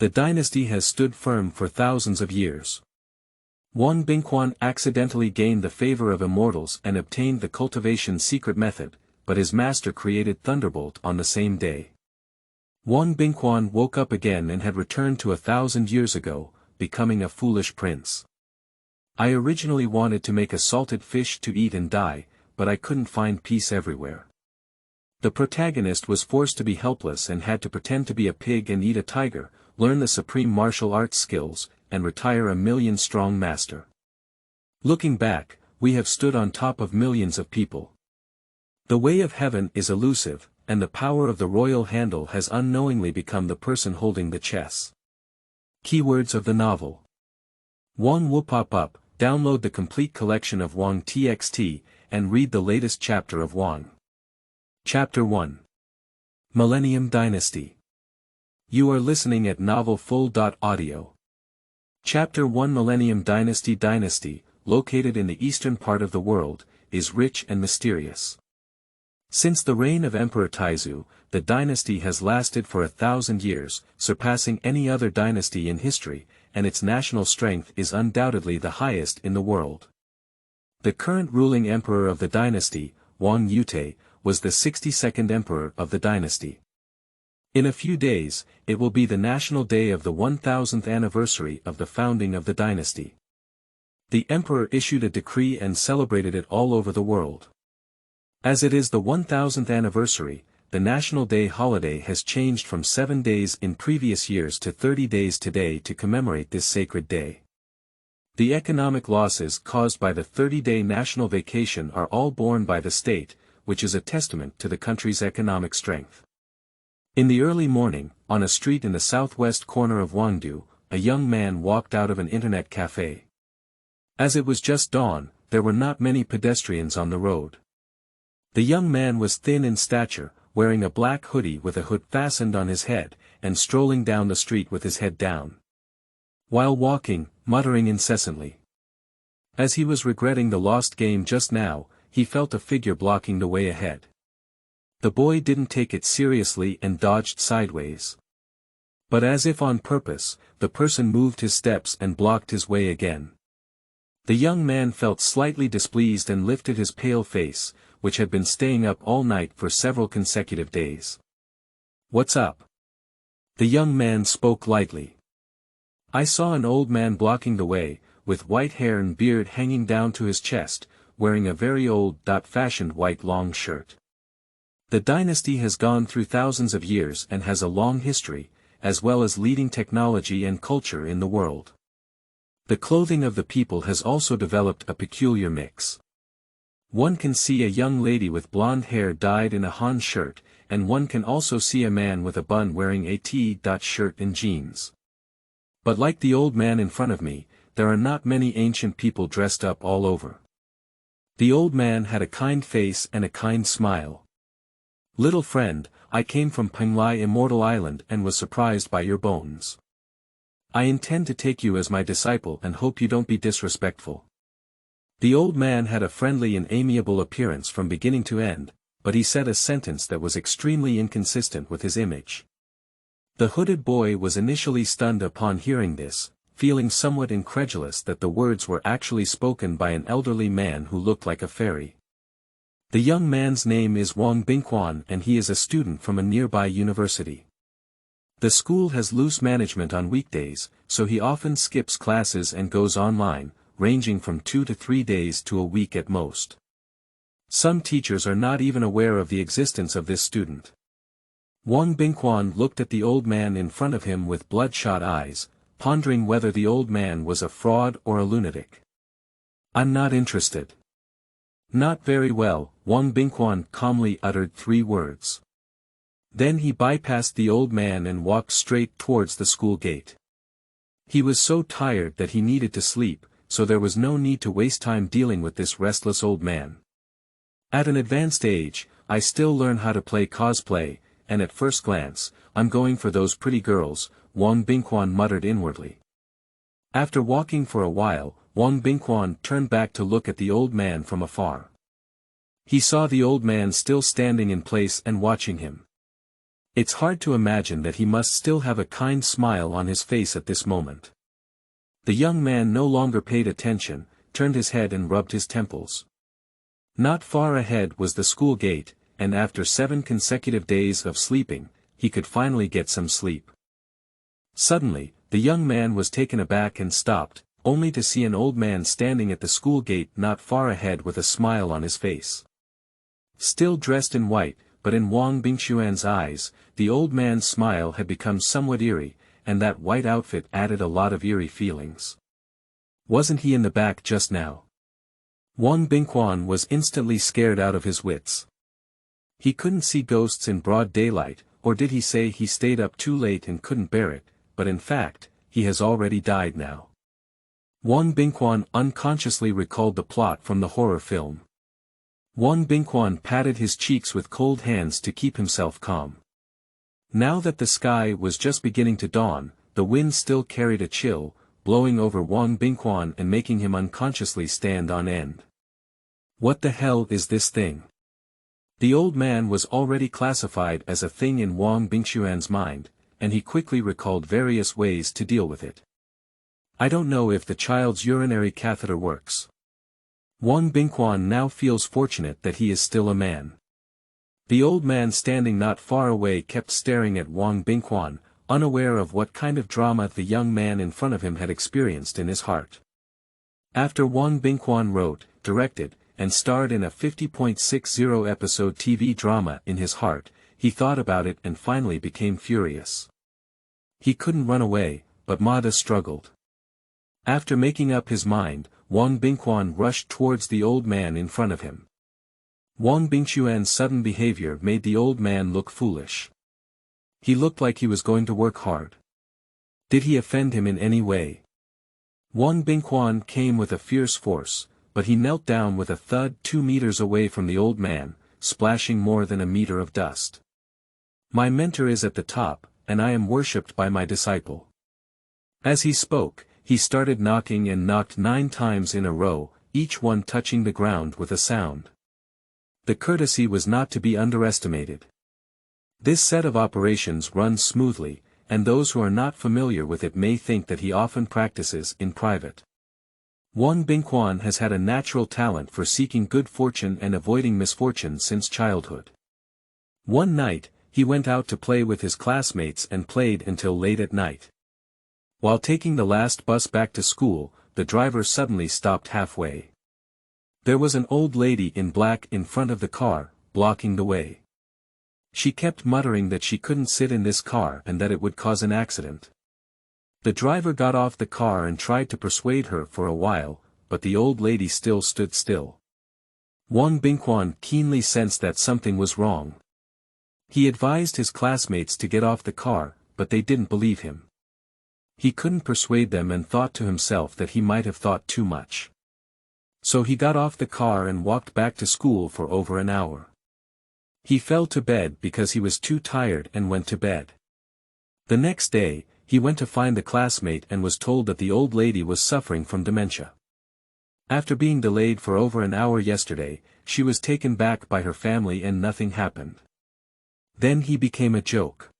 The dynasty has stood firm for thousands of years. Wang Bingquan accidentally gained the favor of immortals and obtained the cultivation secret method, but his master created Thunderbolt on the same day. Wang Bingquan woke up again and had returned to 1,000 years ago, becoming a foolish prince. I originally wanted to make a salted fish to eat and die, but I couldn't find peace everywhere. The protagonist was forced to be helpless and had to pretend to be a pig and eat a tiger, learn the supreme martial arts skills, and retire a million-strong master. Looking back, we have stood on top of millions of people. The way of heaven is elusive, and the power of the royal handle has unknowingly become the person holding the chess. Keywords of the novel. Wang will pop up, download the complete collection of Wang TXT, and read the latest chapter of Wang. Chapter 1. Millennium Dynasty. You are listening at novelfull.audio. Chapter 1 Millennium Dynasty. Dynasty, located in the eastern part of the world, is rich and mysterious. Since the reign of Emperor Taizu, the dynasty has lasted for 1,000 years, surpassing any other dynasty in history, and its national strength is undoubtedly the highest in the world. The current ruling emperor of the dynasty, Wang Yute, was the 62nd emperor of the dynasty. In a few days, it will be the national day of the 1000th anniversary of the founding of the dynasty. The emperor issued a decree and celebrated it all over the world. As it is the 1000th anniversary, the National Day holiday has changed from 7 days in previous years to 30 days today to commemorate this sacred day. The economic losses caused by the 30-day national vacation are all borne by the state, which is a testament to the country's economic strength. In the early morning, on a street in the southwest corner of Guangdong, a young man walked out of an internet cafe. As it was just dawn, there were not many pedestrians on the road. The young man was thin in stature, wearing a black hoodie with a hood fastened on his head, and strolling down the street with his head down. While walking, muttering incessantly. As he was regretting the lost game just now, he felt a figure blocking the way ahead. The boy didn't take it seriously and dodged sideways. But as if on purpose, the person moved his steps and blocked his way again. The young man felt slightly displeased and lifted his pale face, which had been staying up all night for several consecutive days. "What's up?" The young man spoke lightly. "I saw an old man blocking the way, with white hair and beard hanging down to his chest, wearing a very old-fashioned white long shirt. The dynasty has gone through thousands of years and has a long history, as well as leading technology and culture in the world. The clothing of the people has also developed a peculiar mix. One can see a young lady with blonde hair dyed in a Han shirt, and one can also see a man with a bun wearing a T-shirt and jeans. But like the old man in front of me, there are not many ancient people dressed up all over." The old man had a kind face and a kind smile. "Little friend, I came from Penglai Immortal Island and was surprised by your bones. I intend to take you as my disciple and hope you don't be disrespectful." The old man had a friendly and amiable appearance from beginning to end, but he said a sentence that was extremely inconsistent with his image. The hooded boy was initially stunned upon hearing this, feeling somewhat incredulous that the words were actually spoken by an elderly man who looked like a fairy. The young man's name is Wang Bingquan and he is a student from a nearby university. The school has loose management on weekdays, so he often skips classes and goes online, ranging from 2 to 3 days to a week at most. Some teachers are not even aware of the existence of this student. Wang Bingquan looked at the old man in front of him with bloodshot eyes, pondering whether the old man was a fraud or a lunatic. "I'm not interested." "Not very well," Wang Bingquan calmly uttered 3 words. Then he bypassed the old man and walked straight towards the school gate. He was so tired that he needed to sleep, so there was no need to waste time dealing with this restless old man. "At an advanced age, I still learn how to play cosplay, and at first glance, I'm going for those pretty girls," Wang Bingquan muttered inwardly. After walking for a while, Wang Bingquan turned back to look at the old man from afar. He saw the old man still standing in place and watching him. It's hard to imagine that he must still have a kind smile on his face at this moment. The young man no longer paid attention, turned his head and rubbed his temples. Not far ahead was the school gate, and after 7 consecutive days of sleeping, he could finally get some sleep. Suddenly, the young man was taken aback and stopped, only to see an old man standing at the school gate not far ahead with a smile on his face. Still dressed in white, but in Wang Bingquan's eyes, the old man's smile had become somewhat eerie, and that white outfit added a lot of eerie feelings. Wasn't he in the back just now? Wang Bingquan was instantly scared out of his wits. He couldn't see ghosts in broad daylight, or did he say he stayed up too late and couldn't bear it, but in fact, he has already died now. Wang Bingquan unconsciously recalled the plot from the horror film. Wang Bingquan patted his cheeks with cold hands to keep himself calm. Now that the sky was just beginning to dawn, the wind still carried a chill, blowing over Wang Bingquan and making him unconsciously stand on end. What the hell is this thing? The old man was already classified as a thing in Wang Bingquan's mind, and he quickly recalled various ways to deal with it. I don't know if the child's urinary catheter works. Wang Bingquan now feels fortunate that he is still a man. The old man standing not far away kept staring at Wang Bingquan, unaware of what kind of drama the young man in front of him had experienced in his heart. After Wang Bingquan wrote, directed, and starred in a 50.60 episode TV drama in his heart, he thought about it and finally became furious. He couldn't run away, but Mada struggled. After making up his mind, Wang Bingquan rushed towards the old man in front of him. Wang Bingquan's sudden behavior made the old man look foolish. He looked like he was going to work hard. Did he offend him in any way? Wang Bingquan came with a fierce force, but he knelt down with a thud 2 meters away from the old man, splashing more than a meter of dust. My mentor is at the top, and I am worshipped by my disciple. As he spoke, he started knocking and knocked 9 times in a row, each one touching the ground with a sound. The courtesy was not to be underestimated. This set of operations runs smoothly, and those who are not familiar with it may think that he often practices in private. Wang Bingquan has had a natural talent for seeking good fortune and avoiding misfortune since childhood. One night, he went out to play with his classmates and played until late at night. While taking the last bus back to school, the driver suddenly stopped halfway. There was an old lady in black in front of the car, blocking the way. She kept muttering that she couldn't sit in this car and that it would cause an accident. The driver got off the car and tried to persuade her for a while, but the old lady still stood still. Wang Bingquan keenly sensed that something was wrong. He advised his classmates to get off the car, but they didn't believe him. He couldn't persuade them and thought to himself that he might have thought too much. So he got off the car and walked back to school for over an hour. He fell to bed because he was too tired and went to bed. The next day, he went to find the classmate and was told that the old lady was suffering from dementia. After being delayed for over an hour yesterday, she was taken back by her family and nothing happened. Then he became a joke.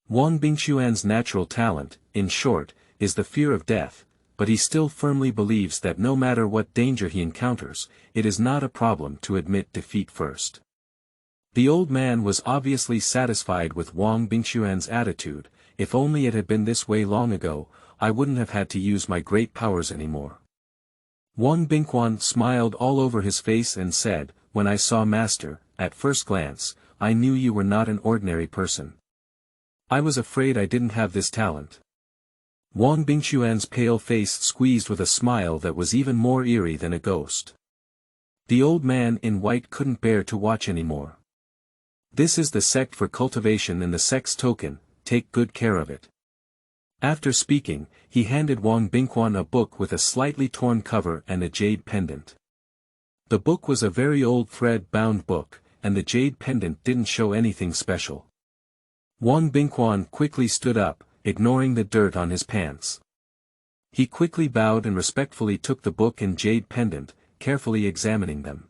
Wang Bingquan's natural talent, in short, is the fear of death, but he still firmly believes that no matter what danger he encounters, it is not a problem to admit defeat first. The old man was obviously satisfied with Wang Bingquan's attitude. If only it had been this way long ago, I wouldn't have had to use my great powers anymore. Wang Bingquan smiled all over his face and said, "When I saw Master, at first glance, I knew you were not an ordinary person. I was afraid I didn't have this talent." Wang Bingquan's pale face squeezed with a smile that was even more eerie than a ghost. The old man in white couldn't bear to watch anymore. "This is the sect for cultivation and the sect's token, take good care of it." After speaking, he handed Wang Bingquan a book with a slightly torn cover and a jade pendant. The book was a very old thread-bound book, and the jade pendant didn't show anything special. Wang Bingquan quickly stood up, ignoring the dirt on his pants. He quickly bowed and respectfully took the book and jade pendant, carefully examining them.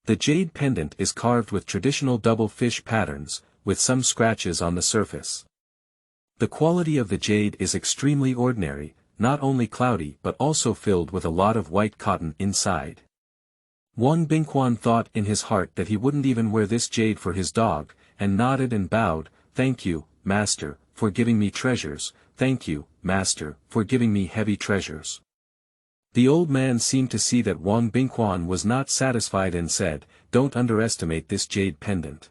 The jade pendant is carved with traditional double fish patterns, with some scratches on the surface. The quality of the jade is extremely ordinary, not only cloudy but also filled with a lot of white cotton inside. Wang Bingquan thought in his heart that he wouldn't even wear this jade for his dog, and nodded and bowed, "Thank you, master, for giving me treasures, thank you, master, for giving me heavy treasures." The old man seemed to see that Wang Bingquan was not satisfied and said, "Don't underestimate this jade pendant.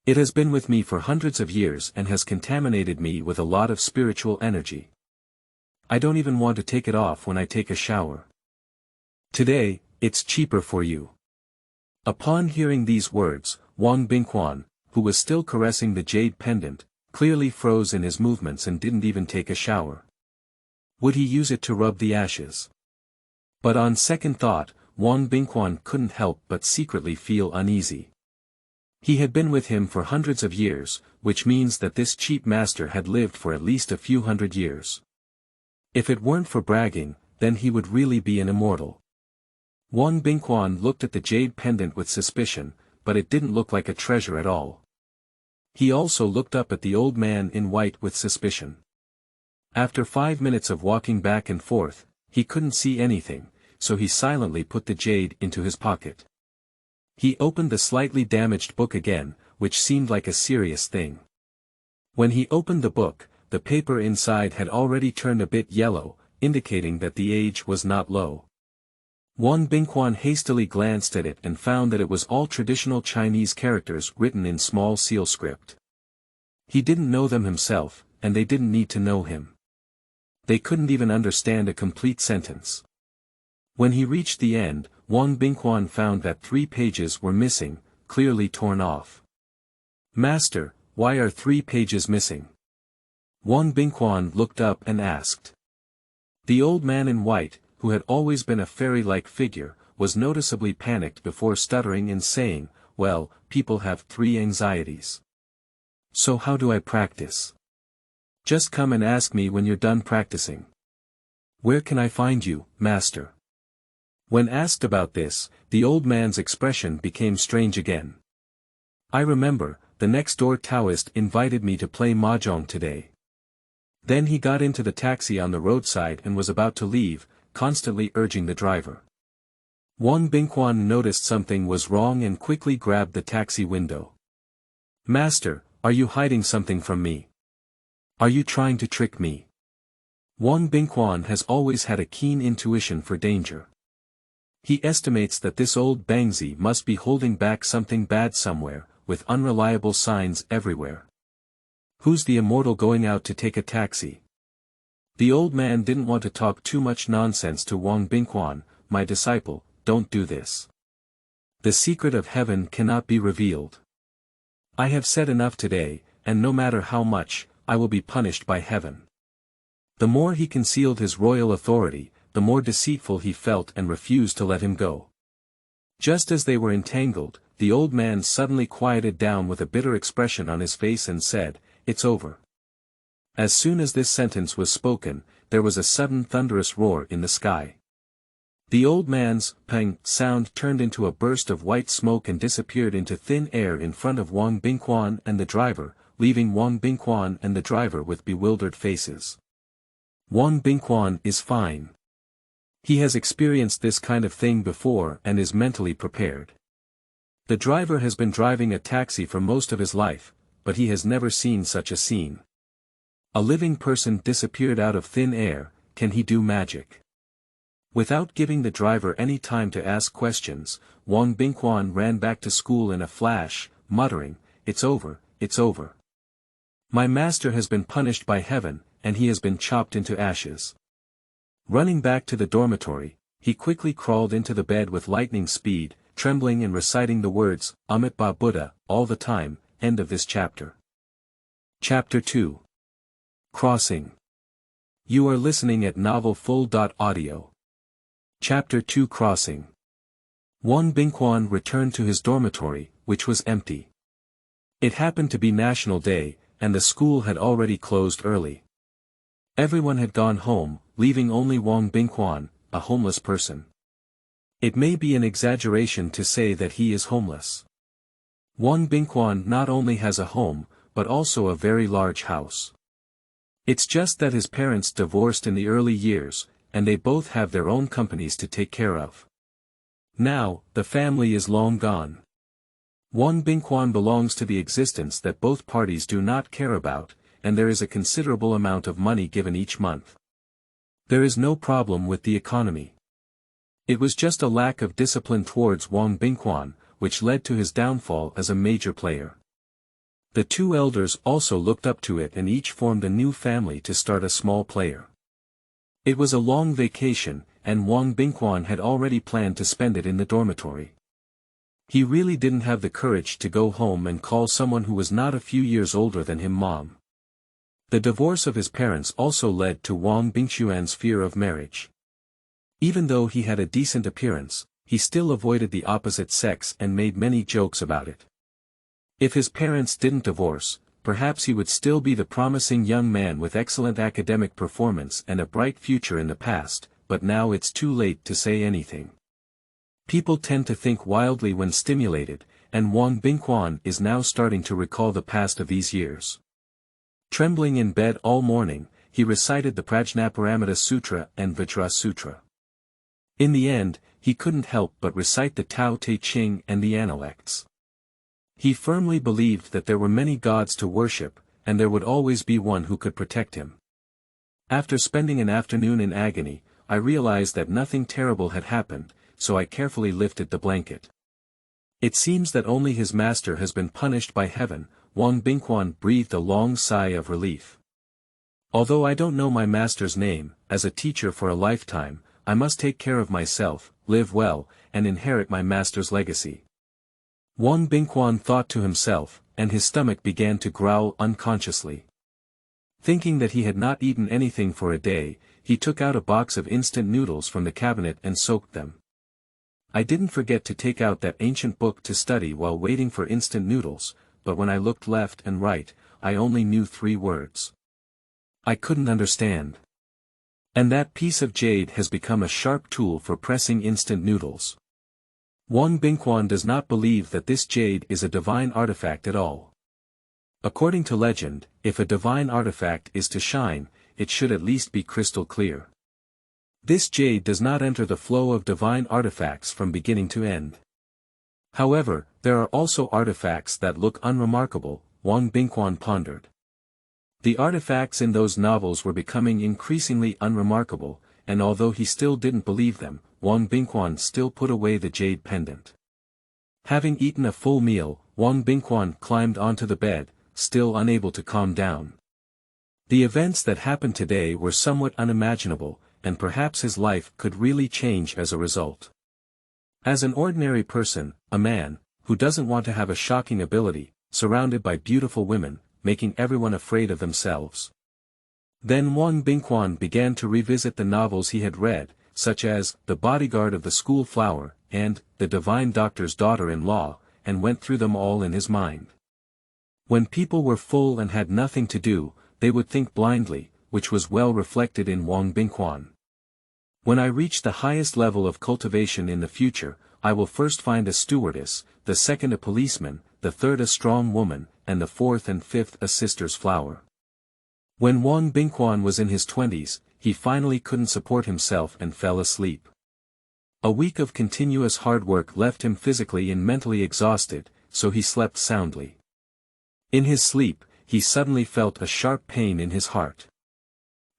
It has been with me for hundreds of years and has contaminated me with a lot of spiritual energy. I don't even want to take it off when I take a shower. Today, it's cheaper for you." Upon hearing these words, Wang Bingquan, who was still caressing the jade pendant, clearly froze in his movements and didn't even take a shower. Would he use it to rub the ashes? But on second thought, Wang Bingquan couldn't help but secretly feel uneasy. He had been with him for hundreds of years, which means that this cheap master had lived for at least a few hundred years. If it weren't for bragging, then he would really be an immortal. Wang Bingquan looked at the jade pendant with suspicion, but it didn't look like a treasure at all. He also looked up at the old man in white with suspicion. After 5 minutes of walking back and forth, he couldn't see anything, so he silently put the jade into his pocket. He opened the slightly damaged book again, which seemed like a serious thing. When he opened the book, the paper inside had already turned a bit yellow, indicating that the age was not low. Wang Bingquan hastily glanced at it and found that it was all traditional Chinese characters written in small seal script. He didn't know them himself, and they didn't need to know him. They couldn't even understand a complete sentence. When he reached the end, Wang Bingquan found that 3 pages were missing, clearly torn off. "Master, why are 3 pages missing?" Wang Bingquan looked up and asked. The old man in white, who had always been a fairy-like figure, was noticeably panicked before stuttering and saying, "Well, people have 3 anxieties. So how do I practice? Just come and ask me when you're done practicing. Where can I find you, master?" When asked about this, the old man's expression became strange again. "I remember, the next-door Taoist invited me to play mahjong today." Then he got into the taxi on the roadside and was about to leave, constantly urging the driver. Wang Bingquan noticed something was wrong and quickly grabbed the taxi window. "Master, are you hiding something from me? Are you trying to trick me?" Wang Bingquan has always had a keen intuition for danger. He estimates that this old Bangzi must be holding back something bad somewhere, with unreliable signs everywhere. Who's the immortal going out to take a taxi? The old man didn't want to talk too much nonsense to Wang Bingquan. "My disciple, don't do this. The secret of heaven cannot be revealed. I have said enough today, and no matter how much, I will be punished by heaven." The more he concealed his royal authority, the more deceitful he felt and refused to let him go. Just as they were entangled, the old man suddenly quieted down with a bitter expression on his face and said, "It's over." As soon as this sentence was spoken, there was a sudden thunderous roar in the sky. The old man's pang sound turned into a burst of white smoke and disappeared into thin air in front of Wang Bingquan and the driver, leaving Wang Bingquan and the driver with bewildered faces. Wang Bingquan is fine. He has experienced this kind of thing before and is mentally prepared. The driver has been driving a taxi for most of his life, but he has never seen such a scene. A living person disappeared out of thin air. Can he do magic? Without giving the driver any time to ask questions, Wang Bingquan ran back to school in a flash, muttering, "It's over, it's over. My master has been punished by heaven, and he has been chopped into ashes." Running back to the dormitory, he quickly crawled into the bed with lightning speed, trembling and reciting the words, "Amit Ba Buddha," all the time. End of this chapter. Chapter 2. Crossing. You are listening at novelfull.audio. Chapter 2 Crossing. Wang Bingquan returned to his dormitory, which was empty. It happened to be National Day, and the school had already closed early. Everyone had gone home, leaving only Wang Bingquan, a homeless person. It may be an exaggeration to say that he is homeless. Wang Bingquan not only has a home, but also a very large house. It's just that his parents divorced in the early years, and they both have their own companies to take care of. Now, the family is long gone. Wang Bingquan belongs to the existence that both parties do not care about, and there is a considerable amount of money given each month. There is no problem with the economy. It was just a lack of discipline towards Wang Bingquan, which led to his downfall as a major player. The two elders also looked up to it and each formed a new family to start a small player. It was a long vacation, and Wang Bingquan had already planned to spend it in the dormitory. He really didn't have the courage to go home and call someone who was not a few years older than him mom. The divorce of his parents also led to Wang Bingquan's fear of marriage. Even though he had a decent appearance, he still avoided the opposite sex and made many jokes about it. If his parents didn't divorce, perhaps he would still be the promising young man with excellent academic performance and a bright future in the past, but now it's too late to say anything. People tend to think wildly when stimulated, and Wang Bingquan is now starting to recall the past of these years. Trembling in bed all morning, he recited the Prajnaparamita Sutra and Vajra Sutra. In the end, he couldn't help but recite the Tao Te Ching and the Analects. He firmly believed that there were many gods to worship, and there would always be one who could protect him. After spending an afternoon in agony, I realized that nothing terrible had happened, so I carefully lifted the blanket. It seems that only his master has been punished by heaven. Wang Bingquan breathed a long sigh of relief. Although I don't know my master's name, as a teacher for a lifetime, I must take care of myself, live well, and inherit my master's legacy. Wang Bingquan thought to himself, and his stomach began to growl unconsciously. Thinking that he had not eaten anything for a day, he took out a box of instant noodles from the cabinet and soaked them. I didn't forget to take out that ancient book to study while waiting for instant noodles, but when I looked left and right, I only knew 3 words. I couldn't understand. And that piece of jade has become a sharp tool for pressing instant noodles. Wang Bingquan does not believe that this jade is a divine artifact at all. According to legend, if a divine artifact is to shine, it should at least be crystal clear. This jade does not enter the flow of divine artifacts from beginning to end. However, there are also artifacts that look unremarkable, Wang Bingquan pondered. The artifacts in those novels were becoming increasingly unremarkable, and although he still didn't believe them, Wang Bingquan still put away the jade pendant. Having eaten a full meal, Wang Bingquan climbed onto the bed, still unable to calm down. The events that happened today were somewhat unimaginable, and perhaps his life could really change as a result. As an ordinary person, a man, who doesn't want to have a shocking ability, surrounded by beautiful women, making everyone afraid of themselves. Then Wang Bingquan began to revisit the novels he had read, such as The Bodyguard of the School Flower, and The Divine Doctor's Daughter-in-Law, and went through them all in his mind. When people were full and had nothing to do, they would think blindly, which was well reflected in Wang Bingquan. When I reach the highest level of cultivation in the future, I will first find a stewardess, the second a policeman, the third a strong woman, and the fourth and fifth a sister's flower. When Wang Bingquan was in his 20s, he finally couldn't support himself and fell asleep. A week of continuous hard work left him physically and mentally exhausted, so he slept soundly. In his sleep, he suddenly felt a sharp pain in his heart.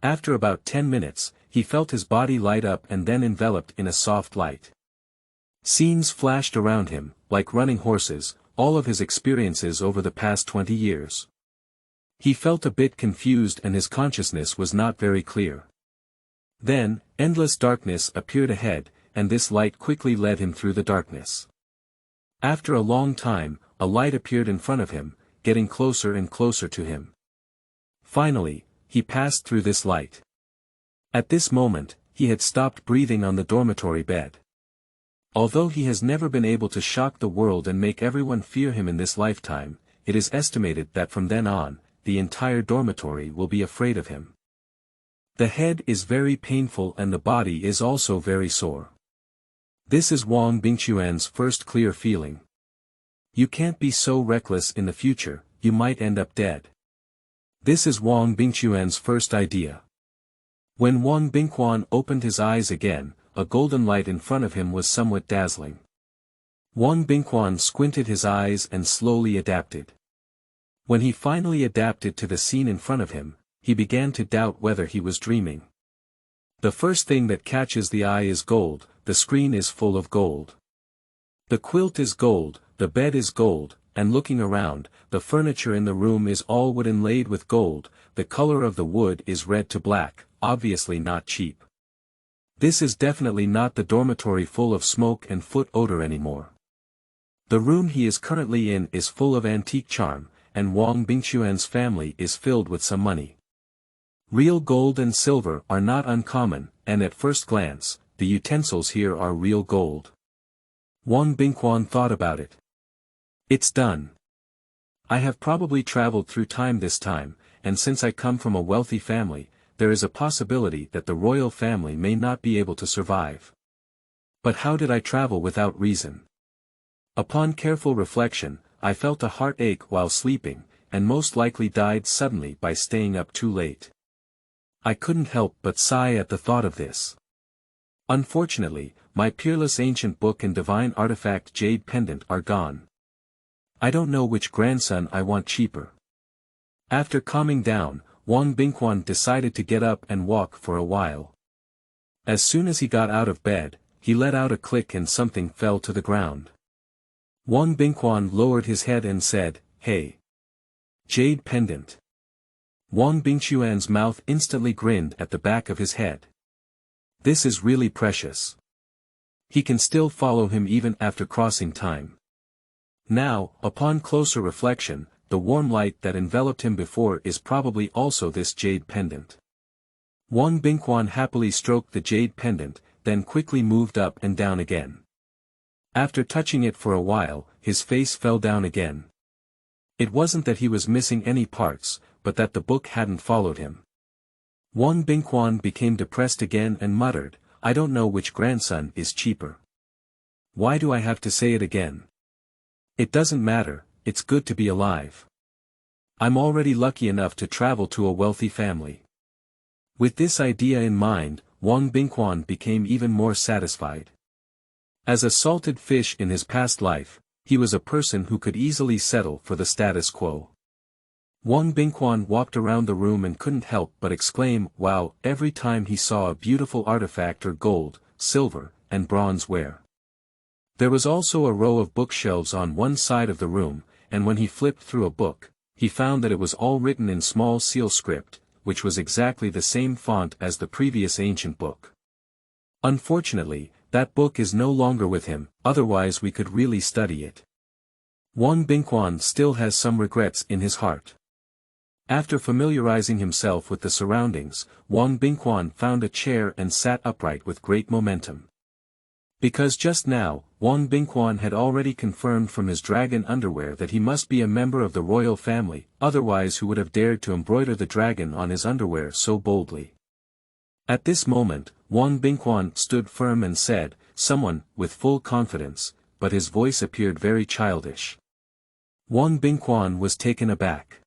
After about 10 minutes, he felt his body light up and then enveloped in a soft light. Scenes flashed around him, like running horses, all of his experiences over the past 20 years. He felt a bit confused and his consciousness was not very clear. Then, endless darkness appeared ahead, and this light quickly led him through the darkness. After a long time, a light appeared in front of him, getting closer and closer to him. Finally, he passed through this light. At this moment, he had stopped breathing on the dormitory bed. Although he has never been able to shock the world and make everyone fear him in this lifetime, it is estimated that from then on, the entire dormitory will be afraid of him. The head is very painful and the body is also very sore. This is Wang Bingquan's first clear feeling. You can't be so reckless in the future, you might end up dead. This is Wang Bingquan's first idea. When Wang Bingquan opened his eyes again, a golden light in front of him was somewhat dazzling. Wang Bingquan squinted his eyes and slowly adapted. When he finally adapted to the scene in front of him, he began to doubt whether he was dreaming. The first thing that catches the eye is gold, the screen is full of gold. The quilt is gold, the bed is gold, and looking around, the furniture in the room is all wood inlaid with gold, the color of the wood is red to black, obviously not cheap. This is definitely not the dormitory full of smoke and foot odor anymore. The room he is currently in is full of antique charm, and Wang Bingquan's family is filled with some money. Real gold and silver are not uncommon, and at first glance, the utensils here are real gold. Wang Bingquan thought about it. It's done. I have probably traveled through time this time, and since I come from a wealthy family, there is a possibility that the royal family may not be able to survive. But how did I travel without reason? Upon careful reflection, I felt a heartache while sleeping, and most likely died suddenly by staying up too late. I couldn't help but sigh at the thought of this. Unfortunately, my peerless ancient book and divine artifact jade pendant are gone. I don't know which grandson I want cheaper. After calming down, Wang Bingquan decided to get up and walk for a while. As soon as he got out of bed, he let out a click and something fell to the ground. Wang Bingquan lowered his head and said, "Hey! Jade pendant." Wang Bingquan's mouth instantly grinned at the back of his head. This is really precious. He can still follow him even after crossing time. Now, upon closer reflection, the warm light that enveloped him before is probably also this jade pendant. Wang Bingquan happily stroked the jade pendant, then quickly moved up and down again. After touching it for a while, his face fell down again. It wasn't that he was missing any parts, but that the book hadn't followed him. Wang Bingquan became depressed again and muttered, "I don't know which grandson is cheaper. Why do I have to say it again? It doesn't matter, it's good to be alive. I'm already lucky enough to travel to a wealthy family." With this idea in mind, Wang Bingquan became even more satisfied. As a salted fish in his past life, he was a person who could easily settle for the status quo. Wang Bingquan walked around the room and couldn't help but exclaim "wow" every time he saw a beautiful artifact or gold, silver, and bronze ware. There was also a row of bookshelves on one side of the room, and when he flipped through a book, he found that it was all written in small seal script, which was exactly the same font as the previous ancient book. Unfortunately, that book is no longer with him, otherwise we could really study it. Wang Bingquan still has some regrets in his heart. After familiarizing himself with the surroundings, Wang Bingquan found a chair and sat upright with great momentum. Because just now, Wang Bingquan had already confirmed from his dragon underwear that he must be a member of the royal family, otherwise who would have dared to embroider the dragon on his underwear so boldly. At this moment, Wang Bingquan stood firm and said, "Someone," with full confidence, but his voice appeared very childish. Wang Bingquan was taken aback.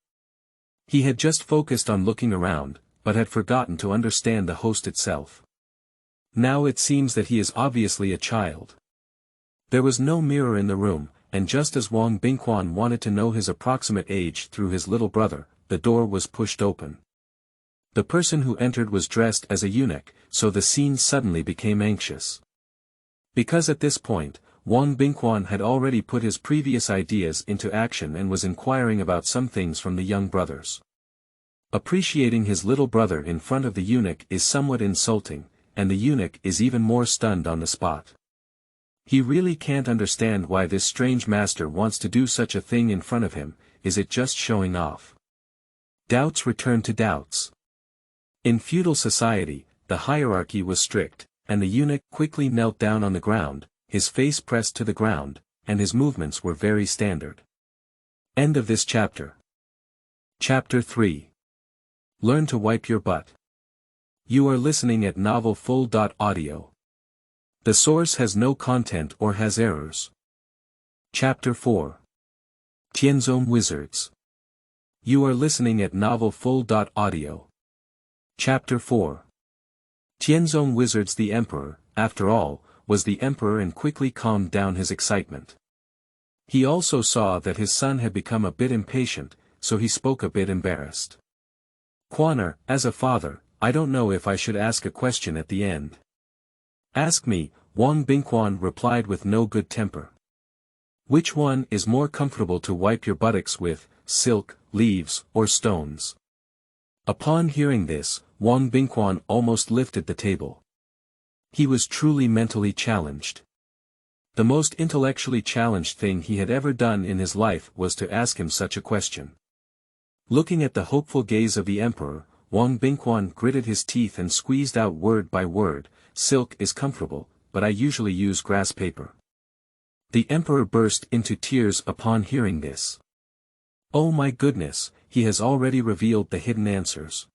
He had just focused on looking around, but had forgotten to understand the host itself. Now it seems that he is obviously a child. There was no mirror in the room, and just as Wang Bingquan wanted to know his approximate age through his little brother, the door was pushed open. The person who entered was dressed as a eunuch, so the scene suddenly became anxious. Because at this point, Wang Bingquan had already put his previous ideas into action and was inquiring about some things from the young brothers. Appreciating his little brother in front of the eunuch is somewhat insulting, and the eunuch is even more stunned on the spot. He really can't understand why this strange master wants to do such a thing in front of him. Is it just showing off? Doubts return to doubts. In feudal society, the hierarchy was strict, and the eunuch quickly knelt down on the ground, his face pressed to the ground, and his movements were very standard. End of this chapter. Chapter 3. Learn to wipe your butt. You are listening at novelfull.audio. The source has no content or has errors. Chapter 4. Tianzong Wizards. You are listening at novelfull.audio. Chapter 4. Tianzong Wizards. The Emperor, after all, was the Emperor and quickly calmed down his excitement. He also saw that his son had become a bit impatient, so he spoke a bit embarrassed. Quaner, as a father, I don't know if I should ask a question at the end. Ask me, Wang Bingquan replied with no good temper. Which one is more comfortable to wipe your buttocks with, silk, leaves, or stones? Upon hearing this, Wang Bingquan almost lifted the table. He was truly mentally challenged. The most intellectually challenged thing he had ever done in his life was to ask him such a question. Looking at the hopeful gaze of the Emperor, Wang Bingquan gritted his teeth and squeezed out word by word, silk is comfortable, but I usually use grass paper. The Emperor burst into tears upon hearing this. Oh my goodness, he has already revealed the hidden answers.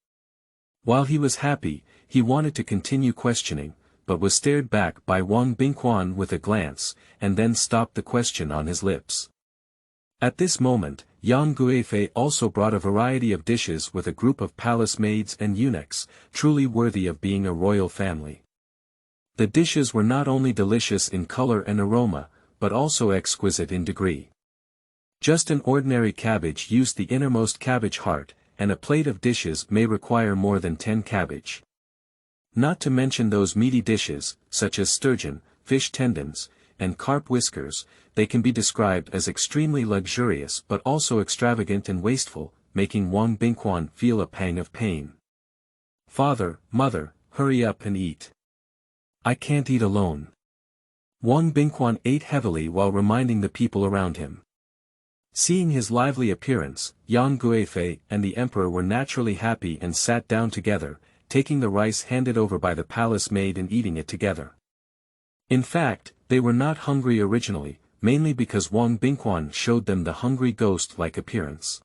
While he was happy, he wanted to continue questioning, but was stared back by Wang Bingquan with a glance, and then stopped the question on his lips. At this moment, Yang Guifei also brought a variety of dishes with a group of palace maids and eunuchs, truly worthy of being a royal family. The dishes were not only delicious in color and aroma, but also exquisite in degree. Just an ordinary cabbage used the innermost cabbage heart, and a plate of dishes may require more than 10 cabbage. Not to mention those meaty dishes, such as sturgeon, fish tendons, and carp whiskers, they can be described as extremely luxurious but also extravagant and wasteful, making Wang Bingquan feel a pang of pain. Father, mother, hurry up and eat. I can't eat alone. Wang Bingquan ate heavily while reminding the people around him. Seeing his lively appearance, Yang Guifei and the Emperor were naturally happy and sat down together, taking the rice handed over by the palace maid and eating it together. In fact, they were not hungry originally, mainly because Wang Bingquan showed them the hungry ghost-like appearance.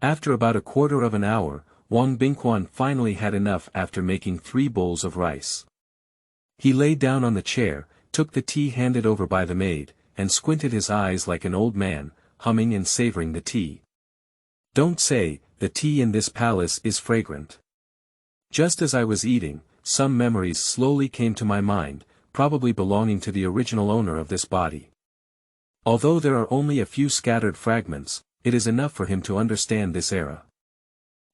After about a quarter of an hour, Wang Bingquan finally had enough after making 3 bowls of rice. He lay down on the chair, took the tea handed over by the maid, and squinted his eyes like an old man, humming and savoring the tea. Don't say, the tea in this palace is fragrant. Just as I was eating, some memories slowly came to my mind, probably belonging to the original owner of this body. Although there are only a few scattered fragments, it is enough for him to understand this era.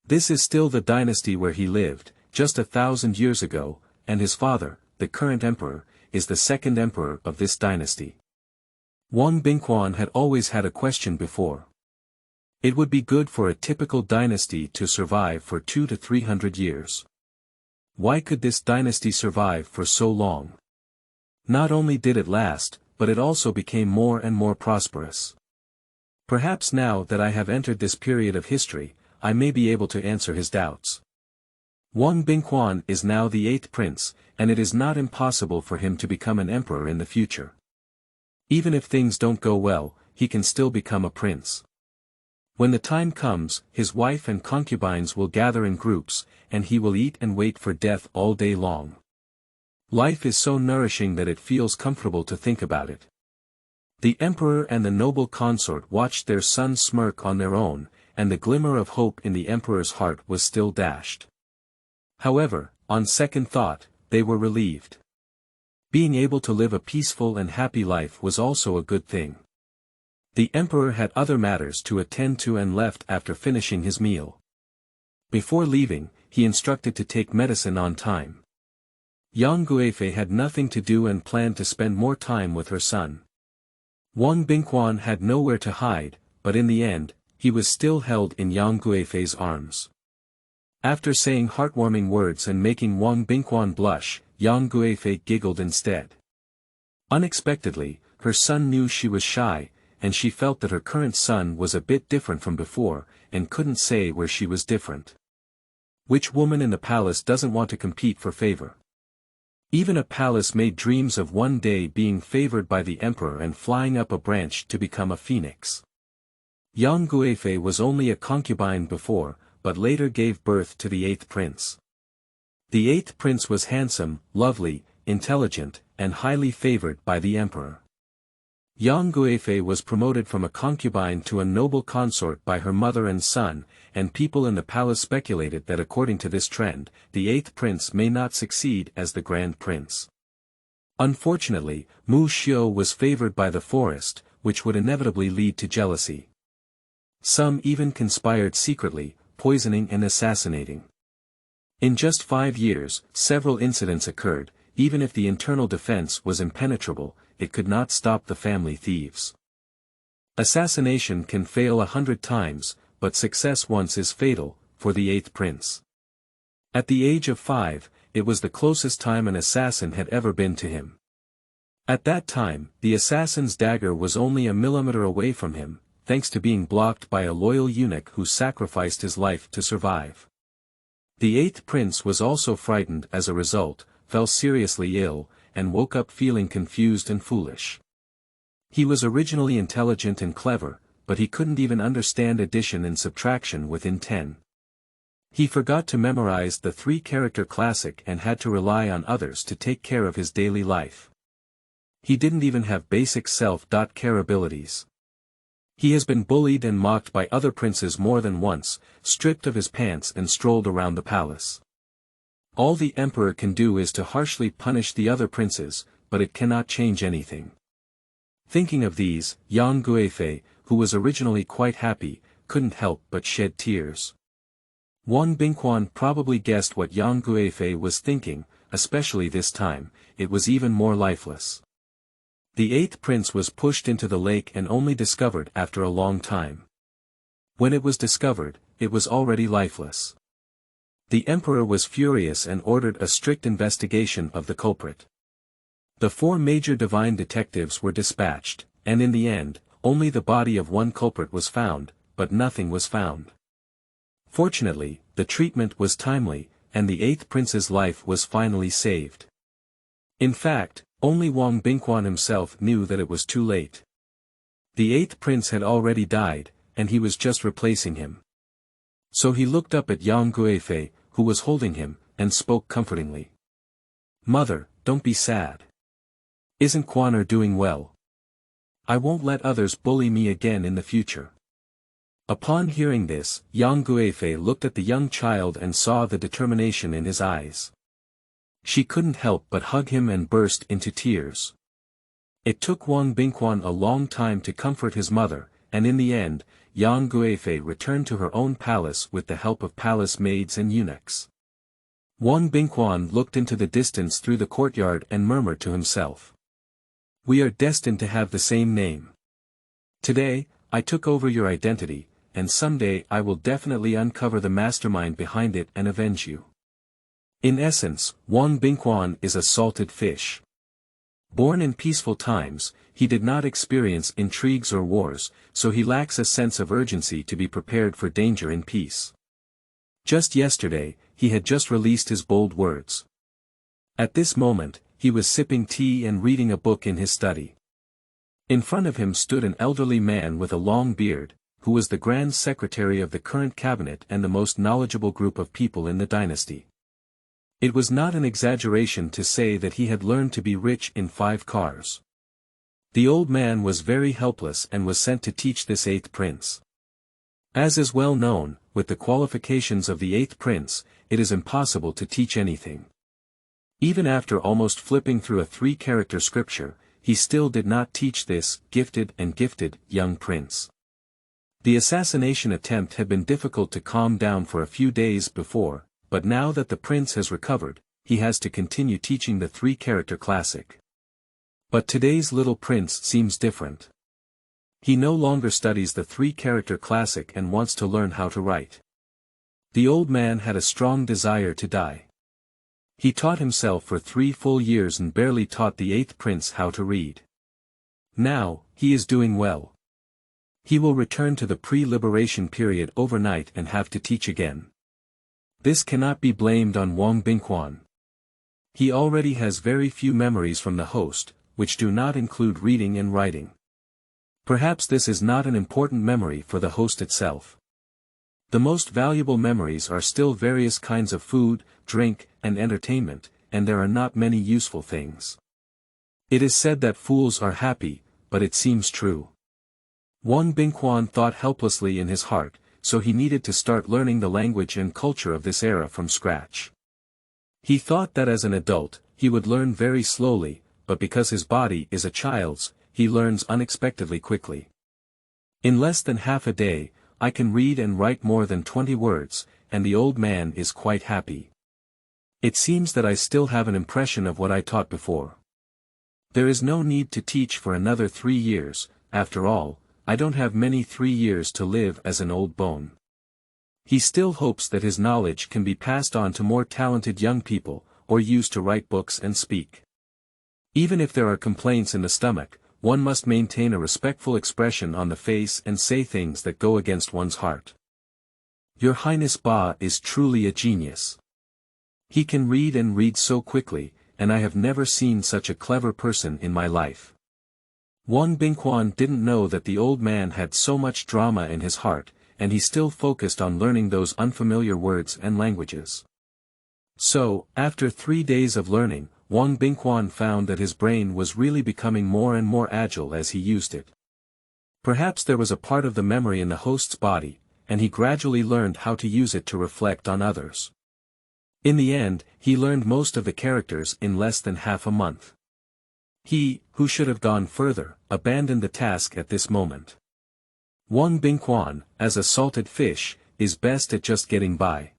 This is still the dynasty where he lived, just 1,000 years ago, and his father, the current emperor, is the second emperor of this dynasty. Wang Bingquan had always had a question before. It would be good for a typical dynasty to survive for 200 to 300 years. Why could this dynasty survive for so long? Not only did it last, but it also became more and more prosperous. Perhaps now that I have entered this period of history, I may be able to answer his doubts. Wang Bingquan is now the 8th prince, and it is not impossible for him to become an emperor in the future. Even if things don't go well, he can still become a prince. When the time comes, his wife and concubines will gather in groups, and he will eat and wait for death all day long. Life is so nourishing that it feels comfortable to think about it. The emperor and the noble consort watched their son smirk on their own, and the glimmer of hope in the emperor's heart was still dashed. However, on second thought, they were relieved. Being able to live a peaceful and happy life was also a good thing. The emperor had other matters to attend to and left after finishing his meal. Before leaving, he instructed to take medicine on time. Yang Guifei had nothing to do and planned to spend more time with her son. Wang Bingquan had nowhere to hide, but in the end, he was still held in Yang Guifei's arms. After saying heartwarming words and making Wang Bingquan blush, Yang Guifei giggled instead. Unexpectedly, her son knew she was shy, and she felt that her current son was a bit different from before, and couldn't say where she was different. Which woman in the palace doesn't want to compete for favor? Even a palace maid dreams of one day being favored by the emperor and flying up a branch to become a phoenix. Yang Guifei was only a concubine before, but later gave birth to the 8th prince. The 8th prince was handsome, lovely, intelligent, and highly favored by the emperor. Yang Guifei was promoted from a concubine to a noble consort by her mother and son, and people in the palace speculated that according to this trend, the eighth prince may not succeed as the grand prince. Unfortunately, Mu Xiu was favored by the forest, which would inevitably lead to jealousy. Some even conspired secretly, poisoning and assassinating. In just 5 years, several incidents occurred. Even if the internal defense was impenetrable, it could not stop the family thieves. Assassination can fail 100 times, but success once is fatal, for the eighth prince. At the age of 5, it was the closest time an assassin had ever been to him. At that time, the assassin's dagger was only a millimeter away from him, thanks to being blocked by a loyal eunuch who sacrificed his life to survive. The eighth prince was also frightened as a result, fell seriously ill, and woke up feeling confused and foolish. He was originally intelligent and clever, but he couldn't even understand addition and subtraction within 10. He forgot to memorize the 3-character classic and had to rely on others to take care of his daily life. He didn't even have basic self-care abilities. He has been bullied and mocked by other princes more than once, stripped of his pants and strolled around the palace. All the emperor can do is to harshly punish the other princes, but it cannot change anything. Thinking of these, Yang Guifei, who was originally quite happy, couldn't help but shed tears. Wang Bingquan probably guessed what Yang Guifei was thinking, especially this time, it was even more lifeless. The eighth prince was pushed into the lake and only discovered after a long time. When it was discovered, it was already lifeless. The emperor was furious and ordered a strict investigation of the culprit. The 4 major divine detectives were dispatched, and in the end, only the body of one culprit was found, but nothing was found. Fortunately, the treatment was timely, and the eighth prince's life was finally saved. In fact, only Wang Bingquan himself knew that it was too late. The eighth prince had already died, and he was just replacing him. So he looked up at Yang Guifei, who was holding him, and spoke comfortingly. "Mother, don't be sad. Isn't Quaner doing well? I won't let others bully me again in the future." Upon hearing this, Yang Guifei looked at the young child and saw the determination in his eyes. She couldn't help but hug him and burst into tears. It took Wang Bingquan a long time to comfort his mother, and in the end, Yang Guifei returned to her own palace with the help of palace maids and eunuchs. Wang Bingquan looked into the distance through the courtyard and murmured to himself. "We are destined to have the same name. Today, I took over your identity, and someday I will definitely uncover the mastermind behind it and avenge you." In essence, Wang Bingquan is a salted fish. Born in peaceful times, he did not experience intrigues or wars, so he lacks a sense of urgency to be prepared for danger in peace. Just yesterday, he had just released his bold words. At this moment, he was sipping tea and reading a book in his study. In front of him stood an elderly man with a long beard, who was the Grand Secretary of the current cabinet and the most knowledgeable group of people in the dynasty. It was not an exaggeration to say that he had learned to be rich in 5 cars. The old man was very helpless and was sent to teach this eighth prince. As is well known, with the qualifications of the eighth prince, it is impossible to teach anything. Even after almost flipping through a 3-character scripture, he still did not teach this gifted young prince. The assassination attempt had been difficult to calm down for a few days before, but now that the prince has recovered, he has to continue teaching the 3-character classic. But today's little prince seems different. He no longer studies the 3-character classic and wants to learn how to write. The old man had a strong desire to die. He taught himself for 3 full years and barely taught the eighth prince how to read. Now, he is doing well. He will return to the pre-liberation period overnight and have to teach again. This cannot be blamed on Wang Bingquan. He already has very few memories from the host, which do not include reading and writing. Perhaps this is not an important memory for the host itself. The most valuable memories are still various kinds of food, drink, and entertainment, and there are not many useful things. It is said that fools are happy, but it seems true. Wang Bingquan thought helplessly in his heart, so he needed to start learning the language and culture of this era from scratch. He thought that as an adult, he would learn very slowly, but because his body is a child's, he learns unexpectedly quickly. In less than half a day, I can read and write more than 20 words, and the old man is quite happy. It seems that I still have an impression of what I taught before. There is no need to teach for another 3 years, after all, I don't have many 3 years to live as an old bone. He still hopes that his knowledge can be passed on to more talented young people, or used to write books and speak. Even if there are complaints in the stomach, one must maintain a respectful expression on the face and say things that go against one's heart. Your Highness Ba is truly a genius. He can read and read so quickly, and I have never seen such a clever person in my life. Wang Bingquan didn't know that the old man had so much drama in his heart, and he still focused on learning those unfamiliar words and languages. So, after 3 days of learning, Wang Bingquan found that his brain was really becoming more and more agile as he used it. Perhaps there was a part of the memory in the host's body, and he gradually learned how to use it to reflect on others. In the end, he learned most of the characters in less than half a month. He, who should have gone further, abandoned the task at this moment. Wang Bingquan, as a salted fish, is best at just getting by.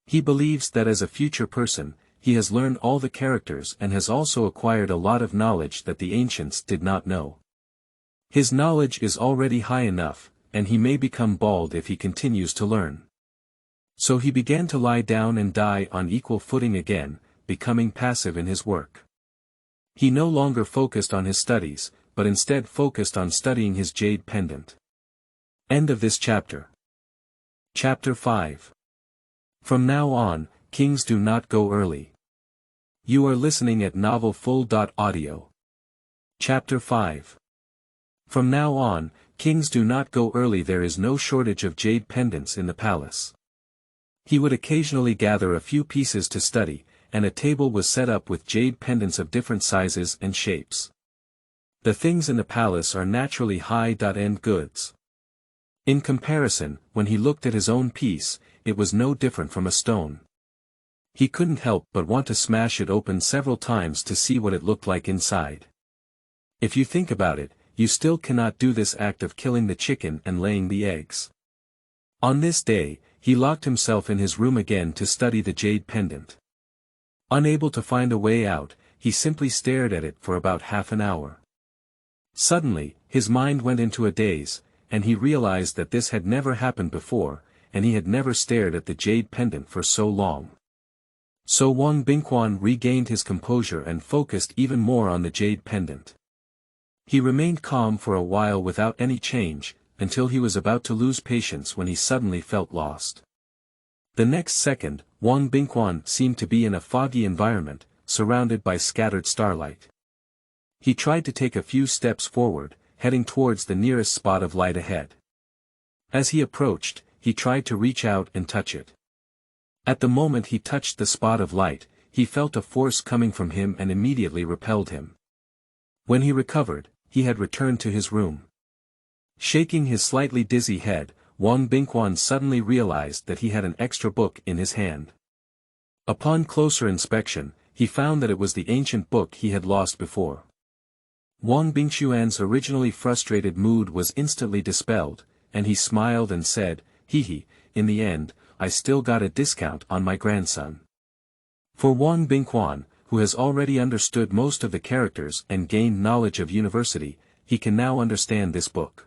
He believes that as a future person, he has learned all the characters and has also acquired a lot of knowledge that the ancients did not know. His knowledge is already high enough, and he may become bald if he continues to learn. So he began to lie down and die on equal footing again, becoming passive in his work. He no longer focused on his studies, but instead focused on studying his jade pendant. End of this chapter. Chapter 5. From now on, kings do not go early. You are listening at novelfull.audio. Chapter 5. From now on, kings do not go early. There is no shortage of jade pendants in the palace. He would occasionally gather a few pieces to study, and a table was set up with jade pendants of different sizes and shapes. The things in the palace are naturally high-end goods. In comparison, when he looked at his own piece, it was no different from a stone. He couldn't help but want to smash it open several times to see what it looked like inside. If you think about it, you still cannot do this act of killing the chicken and laying the eggs. On this day, he locked himself in his room again to study the jade pendant. Unable to find a way out, he simply stared at it for about half an hour. Suddenly, his mind went into a daze, and he realized that this had never happened before, and he had never stared at the jade pendant for so long. So Wang Bingquan regained his composure and focused even more on the jade pendant. He remained calm for a while without any change, until he was about to lose patience when he suddenly felt lost. The next second, Wang Bingquan seemed to be in a foggy environment, surrounded by scattered starlight. He tried to take a few steps forward, heading towards the nearest spot of light ahead. As he approached, he tried to reach out and touch it. At the moment he touched the spot of light, he felt a force coming from him and immediately repelled him. When he recovered, he had returned to his room. Shaking his slightly dizzy head, Wang Bingquan suddenly realized that he had an extra book in his hand. Upon closer inspection, he found that it was the ancient book he had lost before. Wang Bingquan's originally frustrated mood was instantly dispelled, and he smiled and said, "Hee, in the end, I still got a discount on my grandson." For Wang Bingquan, who has already understood most of the characters and gained knowledge of university, he can now understand this book.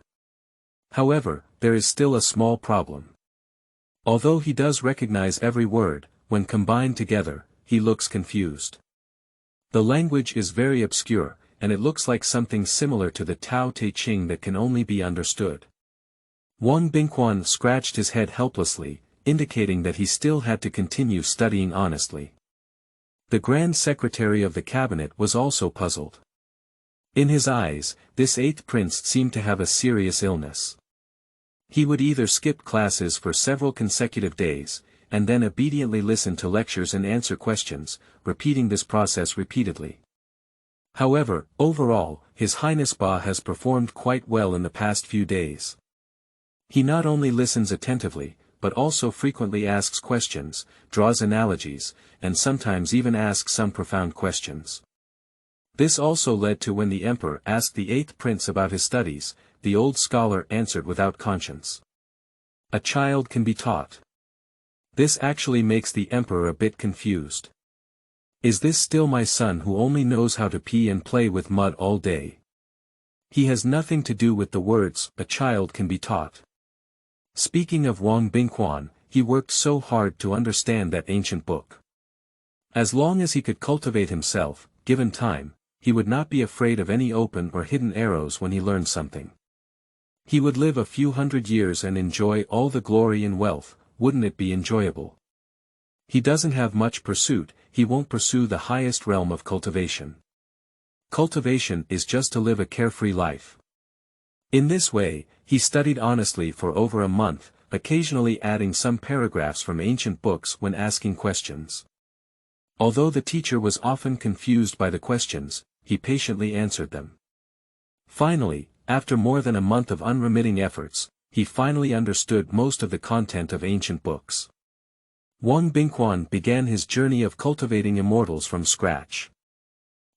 However, there is still a small problem. Although he does recognize every word, when combined together, he looks confused. The language is very obscure, and it looks like something similar to the Tao Te Ching that can only be understood. Wang Bingquan scratched his head helplessly, indicating that he still had to continue studying honestly. The Grand Secretary of the Cabinet was also puzzled. In his eyes, this 8th prince seemed to have a serious illness. He would either skip classes for several consecutive days, and then obediently listen to lectures and answer questions, repeating this process repeatedly. However, overall, His Highness Ba has performed quite well in the past few days. He not only listens attentively, but also frequently asks questions, draws analogies, and sometimes even asks some profound questions. This also led to when the emperor asked the 8th prince about his studies, the old scholar answered without conscience. A child can be taught. This actually makes the emperor a bit confused. Is this still my son who only knows how to pee and play with mud all day? He has nothing to do with the words, a child can be taught. Speaking of Wang Bingquan, he worked so hard to understand that ancient book. As long as he could cultivate himself, given time, he would not be afraid of any open or hidden arrows when he learned something. He would live a few hundred years and enjoy all the glory and wealth. Wouldn't it be enjoyable? He doesn't have much pursuit, he won't pursue the highest realm of cultivation. Cultivation is just to live a carefree life. In this way, he studied honestly for over a month, occasionally adding some paragraphs from ancient books when asking questions. Although the teacher was often confused by the questions, he patiently answered them. Finally, after more than a month of unremitting efforts, he finally understood most of the content of ancient books. Wang Bingquan began his journey of cultivating immortals from scratch.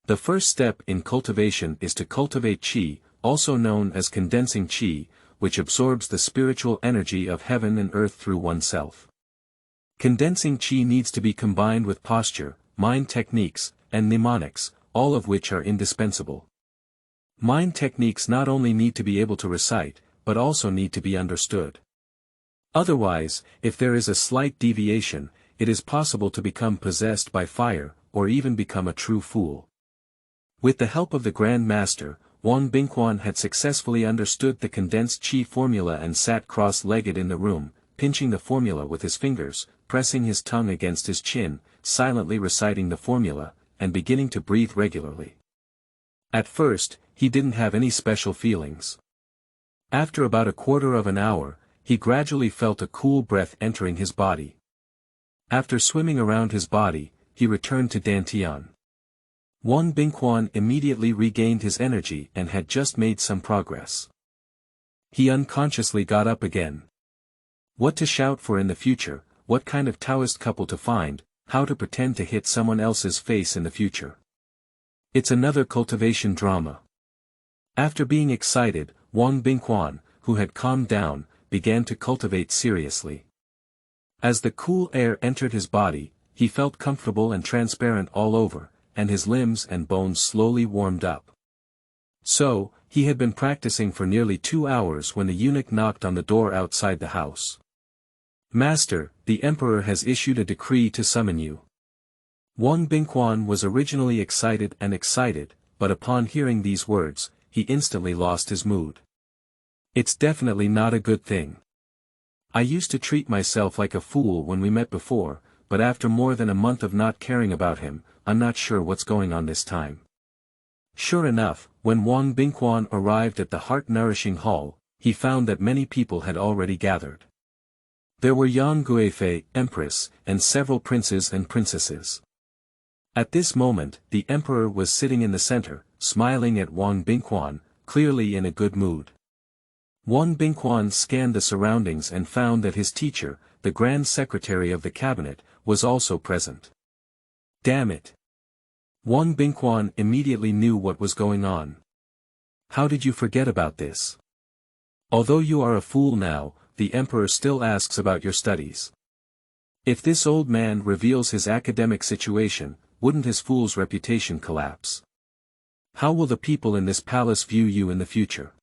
The first step in cultivation is to cultivate qi, also known as condensing qi, which absorbs the spiritual energy of heaven and earth through oneself. Condensing qi needs to be combined with posture, mind techniques, and mnemonics, all of which are indispensable. Mind techniques not only need to be able to recite, but also need to be understood. Otherwise, if there is a slight deviation, it is possible to become possessed by fire, or even become a true fool. With the help of the Grand Master, Wang Bingquan had successfully understood the condensed qi formula and sat cross-legged in the room, pinching the formula with his fingers, pressing his tongue against his chin, silently reciting the formula, and beginning to breathe regularly. At first, he didn't have any special feelings. After about a quarter of an hour, he gradually felt a cool breath entering his body. After swimming around his body, he returned to Dantian. Wang Bingquan immediately regained his energy and had just made some progress. He unconsciously got up again. What to shout for in the future, what kind of Taoist couple to find, how to pretend to hit someone else's face in the future. It's another cultivation drama. After being excited, Wang Bingquan, who had calmed down, began to cultivate seriously. As the cool air entered his body, he felt comfortable and transparent all over, and his limbs and bones slowly warmed up. So, he had been practicing for nearly 2 hours when the eunuch knocked on the door outside the house. "Master, the emperor has issued a decree to summon you." Wang Bingquan was originally excited, but upon hearing these words, he instantly lost his mood. It's definitely not a good thing. I used to treat myself like a fool when we met before, but after more than a month of not caring about him, I'm not sure what's going on this time. Sure enough, when Wang Bingquan arrived at the heart-nourishing hall, he found that many people had already gathered. There were Yang Guifei, Empress, and several princes and princesses. At this moment, the emperor was sitting in the center, smiling at Wang Bingquan, clearly in a good mood. Wang Bingquan scanned the surroundings and found that his teacher, the Grand Secretary of the Cabinet, was also present. Damn it! Wang Bingquan immediately knew what was going on. How did you forget about this? Although you are a fool now, the emperor still asks about your studies. If this old man reveals his academic situation, wouldn't his fool's reputation collapse? How will the people in this palace view you in the future?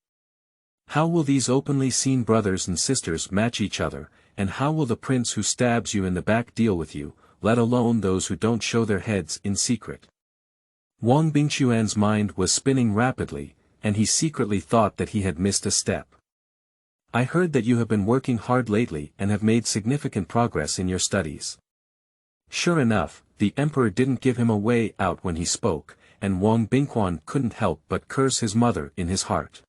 How will these openly seen brothers and sisters match each other, and how will the prince who stabs you in the back deal with you, let alone those who don't show their heads in secret? Wang Bingquan's mind was spinning rapidly, and he secretly thought that he had missed a step. I heard that you have been working hard lately and have made significant progress in your studies. Sure enough, the emperor didn't give him a way out when he spoke, and Wang Bingquan couldn't help but curse his mother in his heart.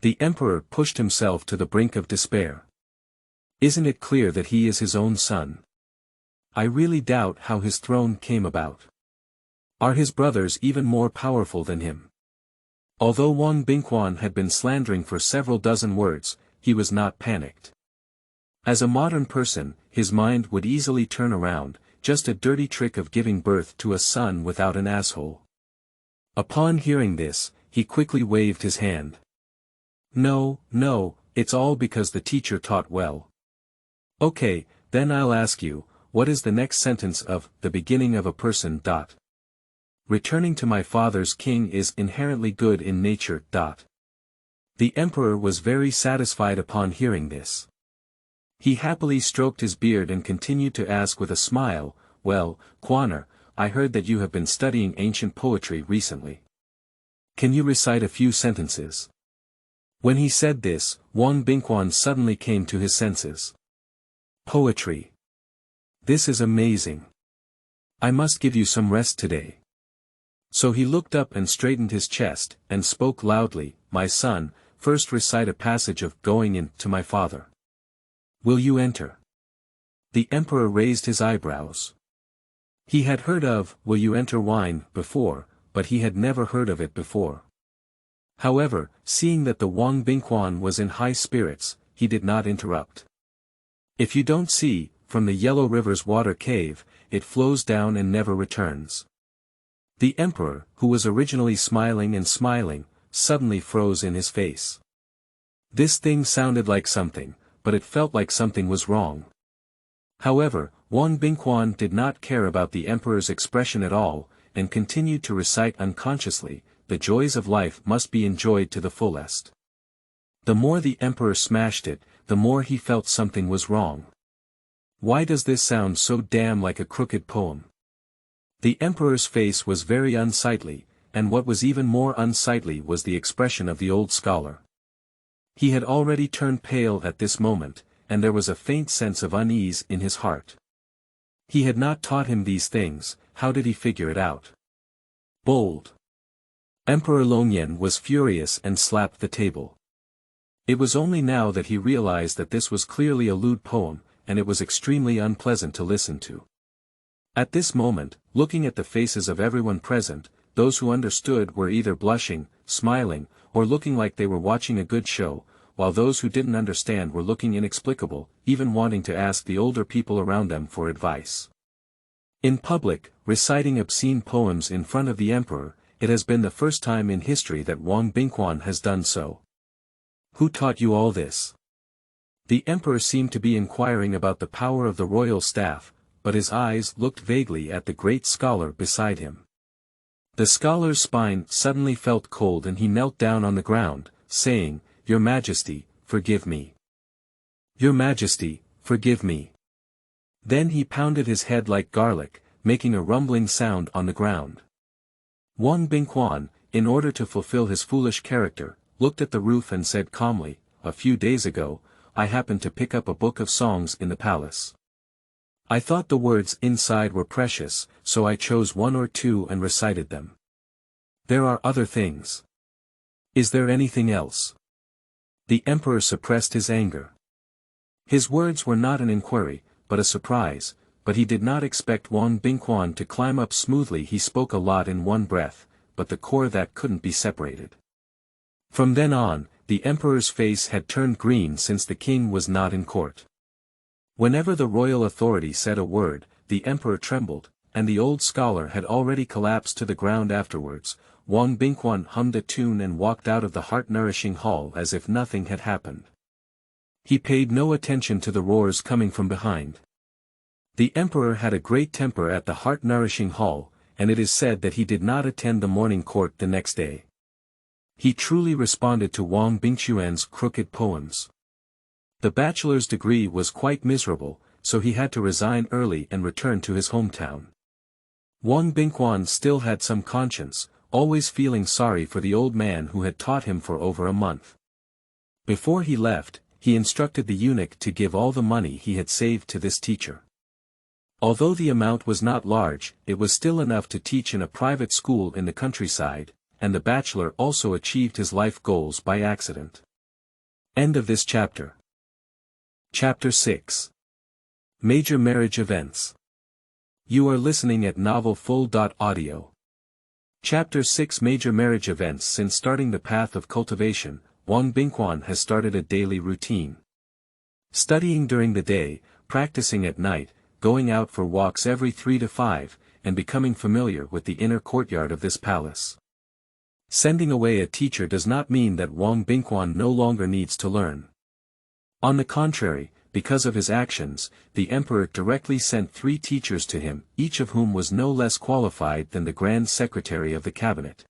The emperor pushed himself to the brink of despair. Isn't it clear that he is his own son? I really doubt how his throne came about. Are his brothers even more powerful than him? Although Wang Bingquan had been slandering for several dozen words, he was not panicked. As a modern person, his mind would easily turn around, just a dirty trick of giving birth to a son without an asshole. Upon hearing this, he quickly waved his hand. No, it's all because the teacher taught well. Okay, then I'll ask you, what is the next sentence of the beginning of a person? Returning to my father's king is inherently good in nature. The emperor was very satisfied upon hearing this. He happily stroked his beard and continued to ask with a smile, well, Quaner, I heard that you have been studying ancient poetry recently. Can you recite a few sentences? When he said this, Wang Bingquan suddenly came to his senses. Poetry. This is amazing. I must give you some rest today. So he looked up and straightened his chest, and spoke loudly, my son, first recite a passage of Going in to my father. Will you enter? The emperor raised his eyebrows. He had heard of Will you enter wine before, but he had never heard of it before. However, seeing that the Wang Bingquan was in high spirits, he did not interrupt. If you don't see, from the Yellow River's water cave, it flows down and never returns. The emperor, who was originally smiling, suddenly froze in his face. This thing sounded like something, but it felt like something was wrong. However, Wang Bingquan did not care about the emperor's expression at all, and continued to recite unconsciously, the joys of life must be enjoyed to the fullest. The more the emperor smashed it, the more he felt something was wrong. Why does this sound so damn like a crooked poem? The emperor's face was very unsightly, and what was even more unsightly was the expression of the old scholar. He had already turned pale at this moment, and there was a faint sense of unease in his heart. He had not taught him these things, how did he figure it out? Bold. Emperor Longyan was furious and slapped the table. It was only now that he realized that this was clearly a lewd poem, and it was extremely unpleasant to listen to. At this moment, looking at the faces of everyone present, those who understood were either blushing, smiling, or looking like they were watching a good show, while those who didn't understand were looking inexplicable, even wanting to ask the older people around them for advice. In public, reciting obscene poems in front of the emperor, it has been the first time in history that Wang Bingquan has done so. Who taught you all this? The emperor seemed to be inquiring about the power of the royal staff, but his eyes looked vaguely at the great scholar beside him. The scholar's spine suddenly felt cold and he knelt down on the ground, saying, Your Majesty, forgive me. Your Majesty, forgive me. Then he pounded his head like garlic, making a rumbling sound on the ground. Wang Bingquan, in order to fulfill his foolish character, looked at the roof and said calmly, A few days ago, I happened to pick up a book of songs in the palace. I thought the words inside were precious, so I chose one or two and recited them. There are other things. Is there anything else? The emperor suppressed his anger. His words were not an inquiry, but a surprise, but he did not expect Wang Bingquan to climb up smoothly. He spoke a lot in one breath, but the core that couldn't be separated. From then on, the emperor's face had turned green since the king was not in court. Whenever the royal authority said a word, the emperor trembled, and the old scholar had already collapsed to the ground afterwards. Wang Bingquan hummed a tune and walked out of the heart-nourishing hall as if nothing had happened. He paid no attention to the roars coming from behind. The emperor had a great temper at the heart-nourishing hall, and it is said that he did not attend the morning court the next day. He truly responded to Wang Bingquan's crooked poems. The bachelor's degree was quite miserable, so he had to resign early and return to his hometown. Wang Bingquan still had some conscience, always feeling sorry for the old man who had taught him for over a month. Before he left, he instructed the eunuch to give all the money he had saved to this teacher. Although the amount was not large, it was still enough to teach in a private school in the countryside, and the bachelor also achieved his life goals by accident. End of this chapter. Chapter 6. Major Marriage Events. You are listening at novelfull.audio. Chapter 6 Major Marriage Events. Since starting the path of cultivation, Wang Bingquan has started a daily routine. Studying during the day, practicing at night, going out for walks every 3 to 5, and becoming familiar with the inner courtyard of this palace. Sending away a teacher does not mean that Wang Bingquan no longer needs to learn. On the contrary, because of his actions, the emperor directly sent 3 teachers to him, each of whom was no less qualified than the Grand Secretary of the Cabinet.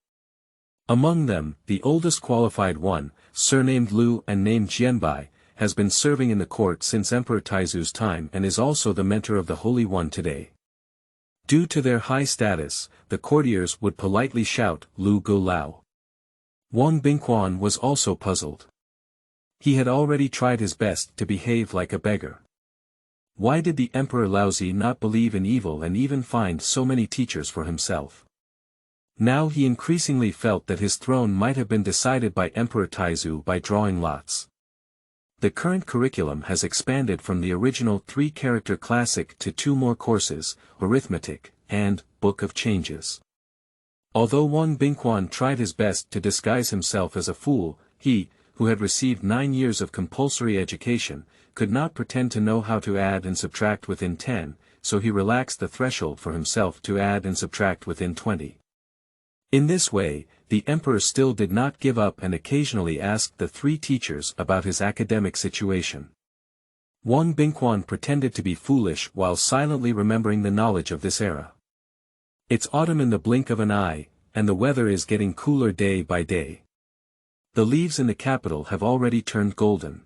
Among them, the oldest qualified one, surnamed Liu and named Jianbai, has been serving in the court since Emperor Taizu's time and is also the mentor of the Holy One today. Due to their high status, the courtiers would politely shout, Lu Gu Lao. Wang Bingquan was also puzzled. He had already tried his best to behave like a beggar. Why did the Emperor Laozi not believe in evil and even find so many teachers for himself? Now he increasingly felt that his throne might have been decided by Emperor Taizu by drawing lots. The current curriculum has expanded from the original 3-character classic to 2 more courses, arithmetic, and Book of Changes. Although Wang Bingquan tried his best to disguise himself as a fool, he, who had received 9 years of compulsory education, could not pretend to know how to add and subtract within 10, so he relaxed the threshold for himself to add and subtract within 20. In this way, the emperor still did not give up and occasionally asked the 3 teachers about his academic situation. Wang Bingquan pretended to be foolish while silently remembering the knowledge of this era. It's autumn in the blink of an eye, and the weather is getting cooler day by day. The leaves in the capital have already turned golden.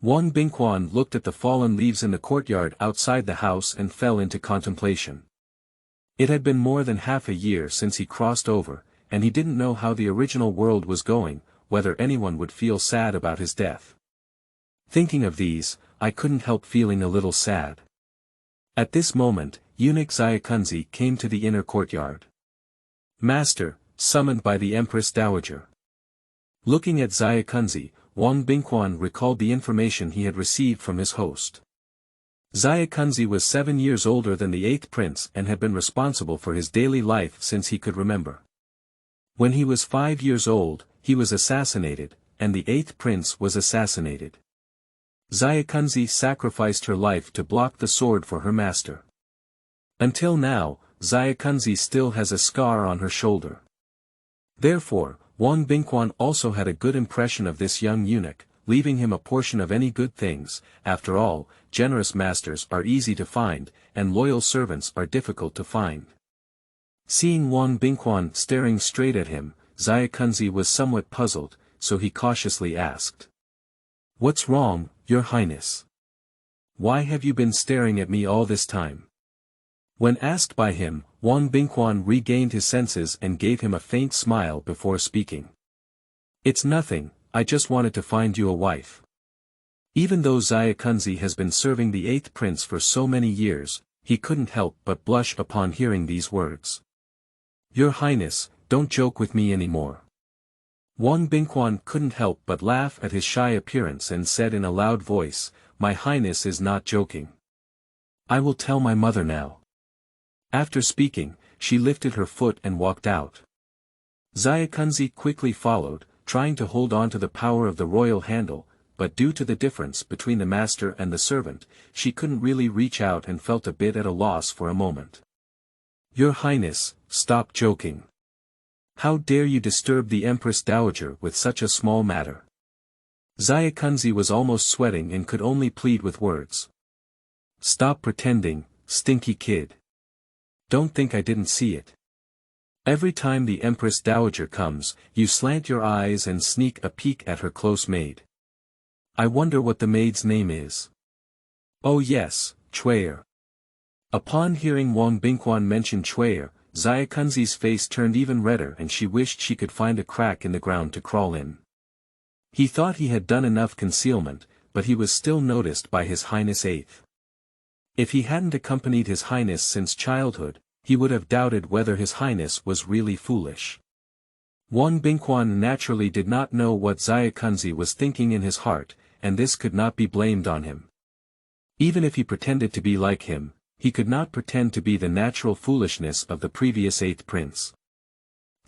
Wang Bingquan looked at the fallen leaves in the courtyard outside the house and fell into contemplation. It had been more than half a year since he crossed over, and he didn't know how the original world was going, whether anyone would feel sad about his death. Thinking of these, I couldn't help feeling a little sad. At this moment, eunuch Xiaokunzi came to the inner courtyard. Master, summoned by the Empress Dowager. Looking at Xiaokunzi, Wang Bingquan recalled the information he had received from his host. Xiaokunzi was 7 years older than the 8th prince and had been responsible for his daily life since he could remember. When he was 5 years old, he was assassinated, and the 8th prince was assassinated. Xiaokunzi sacrificed her life to block the sword for her master. Until now, Xiaokunzi still has a scar on her shoulder. Therefore, Wang Bingquan also had a good impression of this young eunuch, leaving him a portion of any good things. After all, generous masters are easy to find, and loyal servants are difficult to find. Seeing Wang Bingquan staring straight at him, Xiaokunzi was somewhat puzzled, so he cautiously asked. What's wrong, Your Highness? Why have you been staring at me all this time? When asked by him, Wang Bingquan regained his senses and gave him a faint smile before speaking. It's nothing, I just wanted to find you a wife. Even though Xiaokunzi has been serving the 8th prince for so many years, he couldn't help but blush upon hearing these words. Your Highness, don't joke with me anymore. Wang Bingquan couldn't help but laugh at his shy appearance and said in a loud voice, My Highness is not joking. I will tell my mother now. After speaking, she lifted her foot and walked out. Xiaokunzi quickly followed, trying to hold on to the power of the royal handle, but due to the difference between the master and the servant, she couldn't really reach out and felt a bit at a loss for a moment. Your Highness, stop joking. How dare you disturb the Empress Dowager with such a small matter? Xiaokunzi was almost sweating and could only plead with words. Stop pretending, stinky kid. Don't think I didn't see it. Every time the Empress Dowager comes, you slant your eyes and sneak a peek at her close maid. I wonder what the maid's name is. Oh yes, Chuier. Upon hearing Wang Bingquan mention Chuier, Xiaokunzi's face turned even redder and she wished she could find a crack in the ground to crawl in. He thought he had done enough concealment, but he was still noticed by His Highness 8th. If he hadn't accompanied His Highness since childhood, he would have doubted whether His Highness was really foolish. Wang Bingquan naturally did not know what Xiaokunzi was thinking in his heart, and this could not be blamed on him. Even if he pretended to be like him, he could not pretend to be the natural foolishness of the previous 8th prince.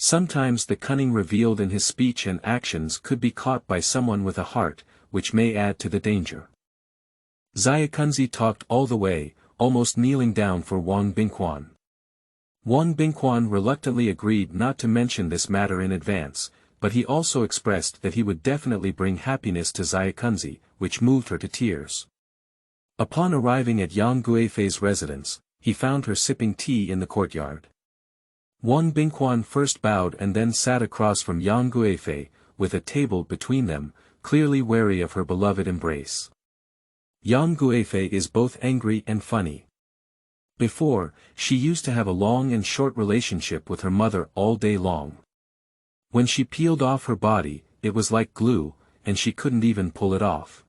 Sometimes the cunning revealed in his speech and actions could be caught by someone with a heart, which may add to the danger. Xiaokunzi talked all the way, almost kneeling down for Wang Bingquan. Wang Bingquan reluctantly agreed not to mention this matter in advance, but he also expressed that he would definitely bring happiness to Xiaokunzi, which moved her to tears. Upon arriving at Yang Guifei's residence, he found her sipping tea in the courtyard. Wang Bingquan first bowed and then sat across from Yang Guifei, with a table between them, clearly wary of her beloved embrace. Yang Guifei is both angry and funny. Before, she used to have a long and short relationship with her mother all day long. When she peeled off her body, it was like glue, and she couldn't even pull it off.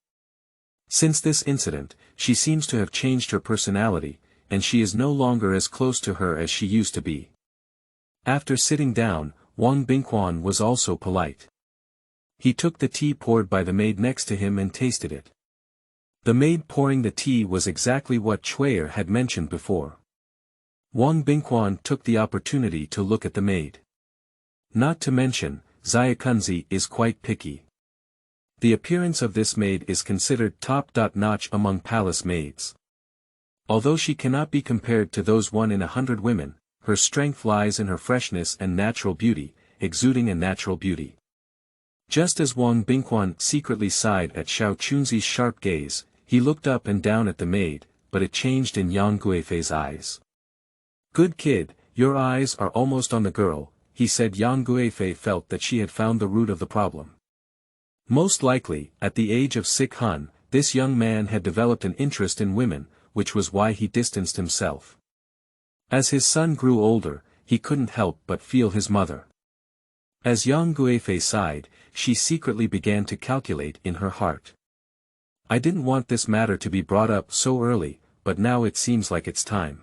Since this incident, she seems to have changed her personality, and she is no longer as close to her as she used to be. After sitting down, Wang Bingquan was also polite. He took the tea poured by the maid next to him and tasted it. The maid pouring the tea was exactly what Chui'er had mentioned before. Wang Bingquan took the opportunity to look at the maid. Not to mention, Xiaokunzi is quite picky. The appearance of this maid is considered top-notch among palace maids. Although she cannot be compared to those 1 in 100 women, her strength lies in her freshness and natural beauty, exuding a natural beauty. Just as Wang Bingquan secretly sighed at Xiaokunzi's sharp gaze, he looked up and down at the maid, but it changed in Yang Guifei's eyes. "Good kid, your eyes are almost on the girl," he said. Yang Guifei felt that she had found the root of the problem. Most likely, at the age of 6, this young man had developed an interest in women, which was why he distanced himself. As his son grew older, he couldn't help but feel his mother. As Yang Guifei sighed, she secretly began to calculate in her heart. "I didn't want this matter to be brought up so early, but now it seems like it's time."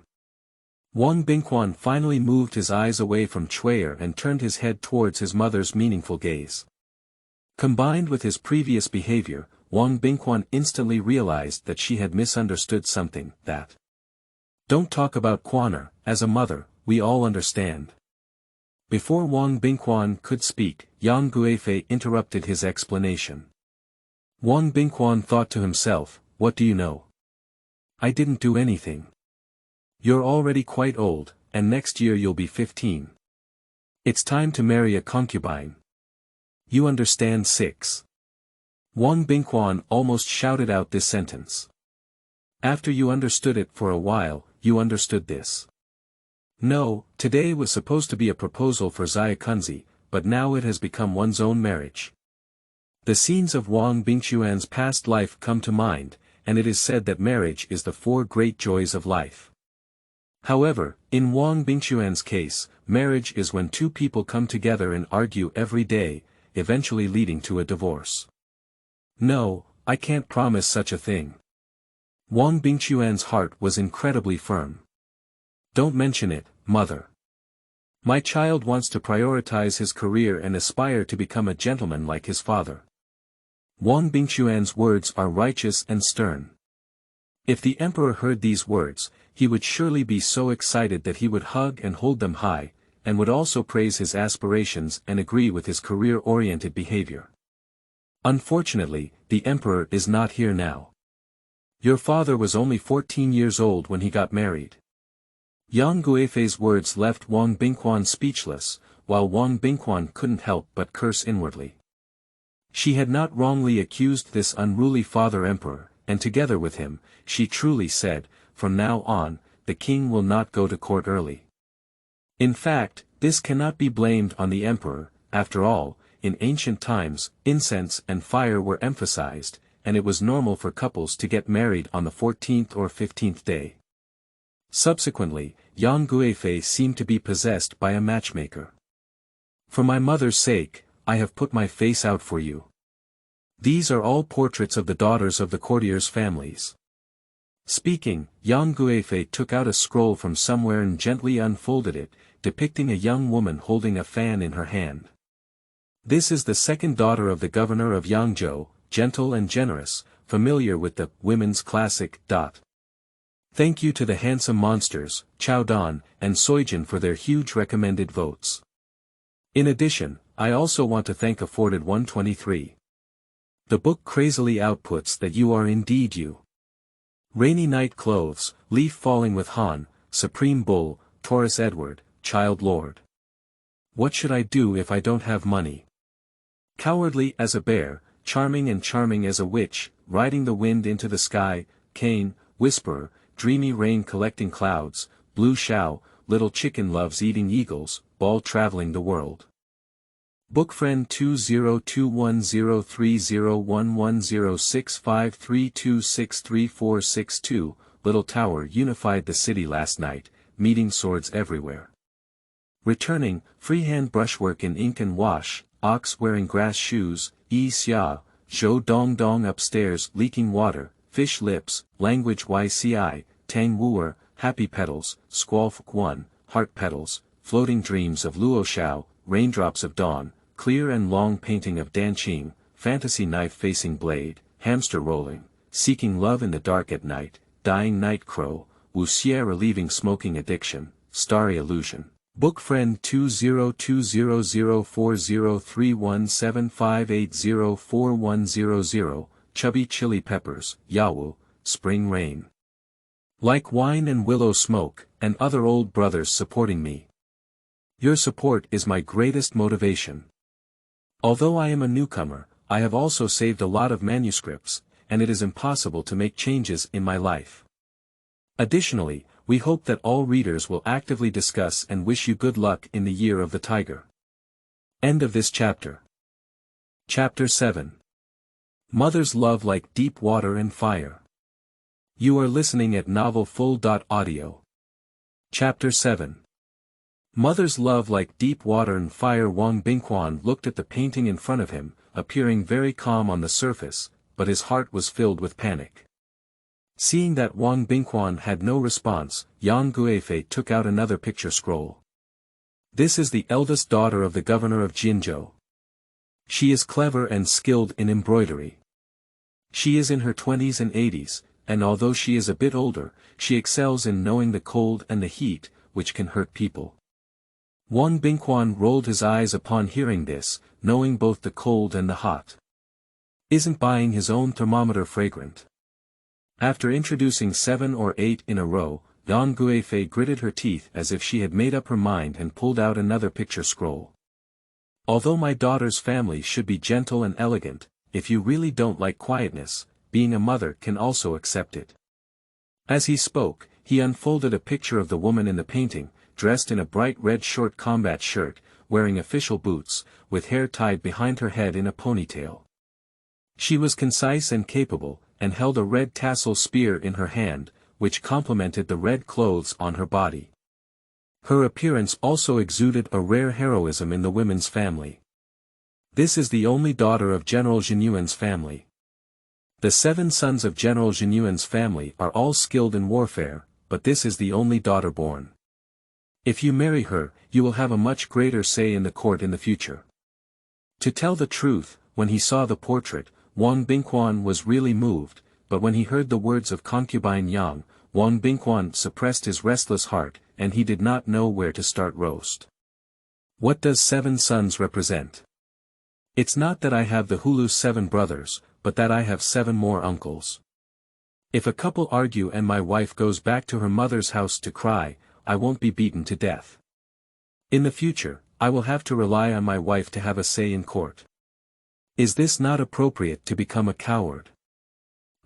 Wang Bingquan finally moved his eyes away from Chui'er and turned his head towards his mother's meaningful gaze. Combined with his previous behavior, Wang Bingquan instantly realized that she had misunderstood something, that "Don't talk about Quaner, as a mother, we all understand." Before Wang Bingquan could speak, Yang Guifei interrupted his explanation. Wang Bingquan thought to himself, "What do you know? I didn't do anything. You're already quite old, and next year you'll be 15. It's time to marry a concubine. You understand 6. Wang Bingquan almost shouted out this sentence. After you understood it for a while, you understood this. No, today was supposed to be a proposal for Xiaokunzi, but now it has become one's own marriage. The scenes of Wang Bingquan's past life come to mind, and it is said that marriage is the 4 great joys of life. However, in Wang Bingquan's case, marriage is when 2 people come together and argue every day, eventually leading to a divorce. No, I can't promise such a thing. Wang Bingquan's heart was incredibly firm. Don't mention it, mother. My child wants to prioritize his career and aspire to become a gentleman like his father. Wang Bingquan's words are righteous and stern. If the emperor heard these words, he would surely be so excited that he would hug and hold them high, and would also praise his aspirations and agree with his career-oriented behavior. Unfortunately, the emperor is not here now. Your father was only 14 years old when he got married. Yang Guifei's words left Wang Bingquan speechless, while Wang Bingquan couldn't help but curse inwardly. She had not wrongly accused this unruly father-emperor, and together with him, she truly said, from now on, the king will not go to court early. In fact, this cannot be blamed on the emperor. After all, in ancient times, incense and fire were emphasized, and it was normal for couples to get married on the 14th or 15th day. Subsequently, Yang Guifei seemed to be possessed by a matchmaker. For my mother's sake, I have put my face out for you. These are all portraits of the daughters of the courtiers' families. Speaking, Yang Guifei took out a scroll from somewhere and gently unfolded it, depicting a young woman holding a fan in her hand. This is the second daughter of the governor of Yangzhou, gentle and generous, familiar with the women's classic. Thank you to the handsome monsters, Chao Dan and Soijin for their huge recommended votes. In addition, I also want to thank Afforded 123. The book crazily outputs that you are indeed you. Rainy Night Clothes, Leaf Falling with Han, Supreme Bull, Taurus Edward, Child Lord. What should I do if I don't have money? Cowardly as a bear, charming as a witch, riding the wind into the sky, Cain, Whisperer, dreamy rain collecting clouds, blue Shao, little chicken loves eating eagles, ball traveling the world. Bookfriend 20210301106532634662, Little Tower unified the city last night, meeting swords everywhere. Returning, freehand brushwork in ink and wash, ox wearing grass shoes, xia, zhou dong dong upstairs leaking water, fish lips, language yci, tang wooer, happy petals, squall one, heart petals, floating dreams of luo shao, raindrops of dawn, clear and long painting of danqing, fantasy knife facing blade, hamster rolling, seeking love in the dark at night, dying night crow, wuxie relieving smoking addiction, starry illusion. Bookfriend 2020040317580410, Chubby Chili Peppers, Yawu, Spring Rain. Like wine and willow smoke, and other old brothers supporting me. Your support is my greatest motivation. Although I am a newcomer, I have also saved a lot of manuscripts, and it is impossible to make changes in my life. Additionally, we hope that all readers will actively discuss and wish you good luck in the Year of the Tiger. End of this chapter. Chapter 7. Mother's Love Like Deep Water and Fire. You are listening at novelfull.audio. Chapter 7. Mother's Love Like Deep Water and Fire. Wang Bingquan looked at the painting in front of him, appearing very calm on the surface, but his heart was filled with panic. Seeing that Wang Bingquan had no response, Yang Guifei took out another picture scroll. This is the eldest daughter of the governor of Jinzhou. She is clever and skilled in embroidery. She is in her 20s and 80s, and although she is a bit older, she excels in knowing the cold and the heat, which can hurt people. Wang Bingquan rolled his eyes upon hearing this, knowing both the cold and the hot. Isn't buying his own thermometer fragrant? After introducing 7 or 8 in a row, Yang Guifei gritted her teeth as if she had made up her mind and pulled out another picture scroll. Although my daughter's family should be gentle and elegant, if you really don't like quietness, being a mother can also accept it. As he spoke, he unfolded a picture of the woman in the painting, dressed in a bright red short combat shirt, wearing official boots, with hair tied behind her head in a ponytail. She was concise and capable, and held a red tassel spear in her hand, which complemented the red clothes on her body. Her appearance also exuded a rare heroism in the women's family. This is the only daughter of General Jinyuan's family. The 7 sons of General Jinyuan's family are all skilled in warfare, but this is the only daughter born. If you marry her, you will have a much greater say in the court in the future. To tell the truth, when he saw the portrait, Wang Bingquan was really moved, but when he heard the words of concubine Yang, Wang Bingquan suppressed his restless heart, and he did not know where to start roast. What does 7 sons represent? It's not that I have the Hulu's 7 brothers, but that I have 7 more uncles. If a couple argue and my wife goes back to her mother's house to cry, I won't be beaten to death. In the future, I will have to rely on my wife to have a say in court. Is this not appropriate to become a coward?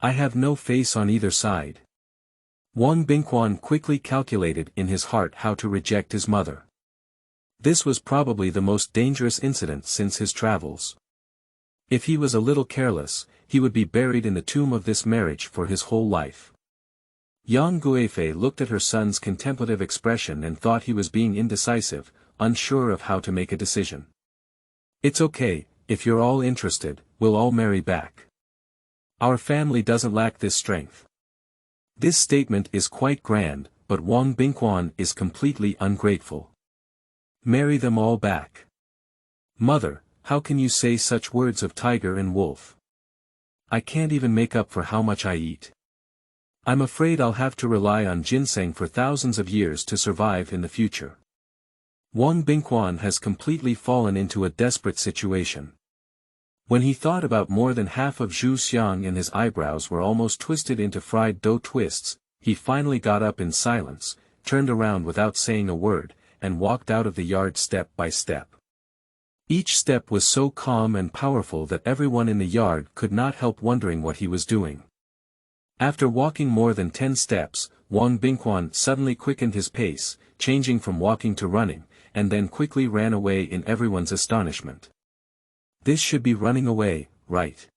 I have no face on either side. Wang Bingquan quickly calculated in his heart how to reject his mother. This was probably the most dangerous incident since his travels. If he was a little careless, he would be buried in the tomb of this marriage for his whole life. Yang Guifei looked at her son's contemplative expression and thought he was being indecisive, unsure of how to make a decision. It's okay, if you're all interested, we'll all marry back. Our family doesn't lack this strength. This statement is quite grand, but Wang Bingquan is completely ungrateful. Marry them all back. Mother, how can you say such words of tiger and wolf? I can't even make up for how much I eat. I'm afraid I'll have to rely on ginseng for thousands of years to survive in the future. Wang Bingquan has completely fallen into a desperate situation. When he thought about more than half of Zhu Xiang and his eyebrows were almost twisted into fried dough twists, he finally got up in silence, turned around without saying a word, and walked out of the yard step by step. Each step was so calm and powerful that everyone in the yard could not help wondering what he was doing. After walking more than 10 steps, Wang Bingquan suddenly quickened his pace, changing from walking to running, and then quickly ran away in everyone's astonishment. This should be running away, right?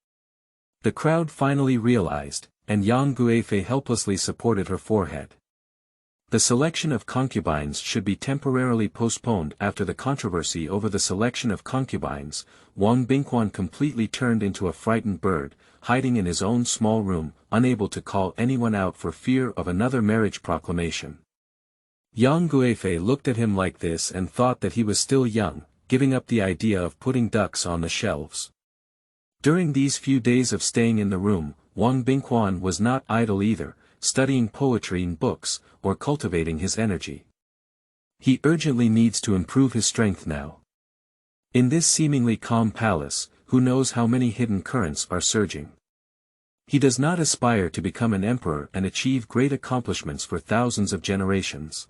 The crowd finally realized, and Yang Guifei helplessly supported her forehead. The selection of concubines should be temporarily postponed. After the controversy over the selection of concubines, Wang Bingquan completely turned into a frightened bird, hiding in his own small room, unable to call anyone out for fear of another marriage proclamation. Yang Guifei looked at him like this and thought that he was still young, giving up the idea of putting ducks on the shelves. During these few days of staying in the room, Wang Bingquan was not idle either, studying poetry in books, or cultivating his energy. He urgently needs to improve his strength now. In this seemingly calm palace, who knows how many hidden currents are surging. He does not aspire to become an emperor and achieve great accomplishments for thousands of generations.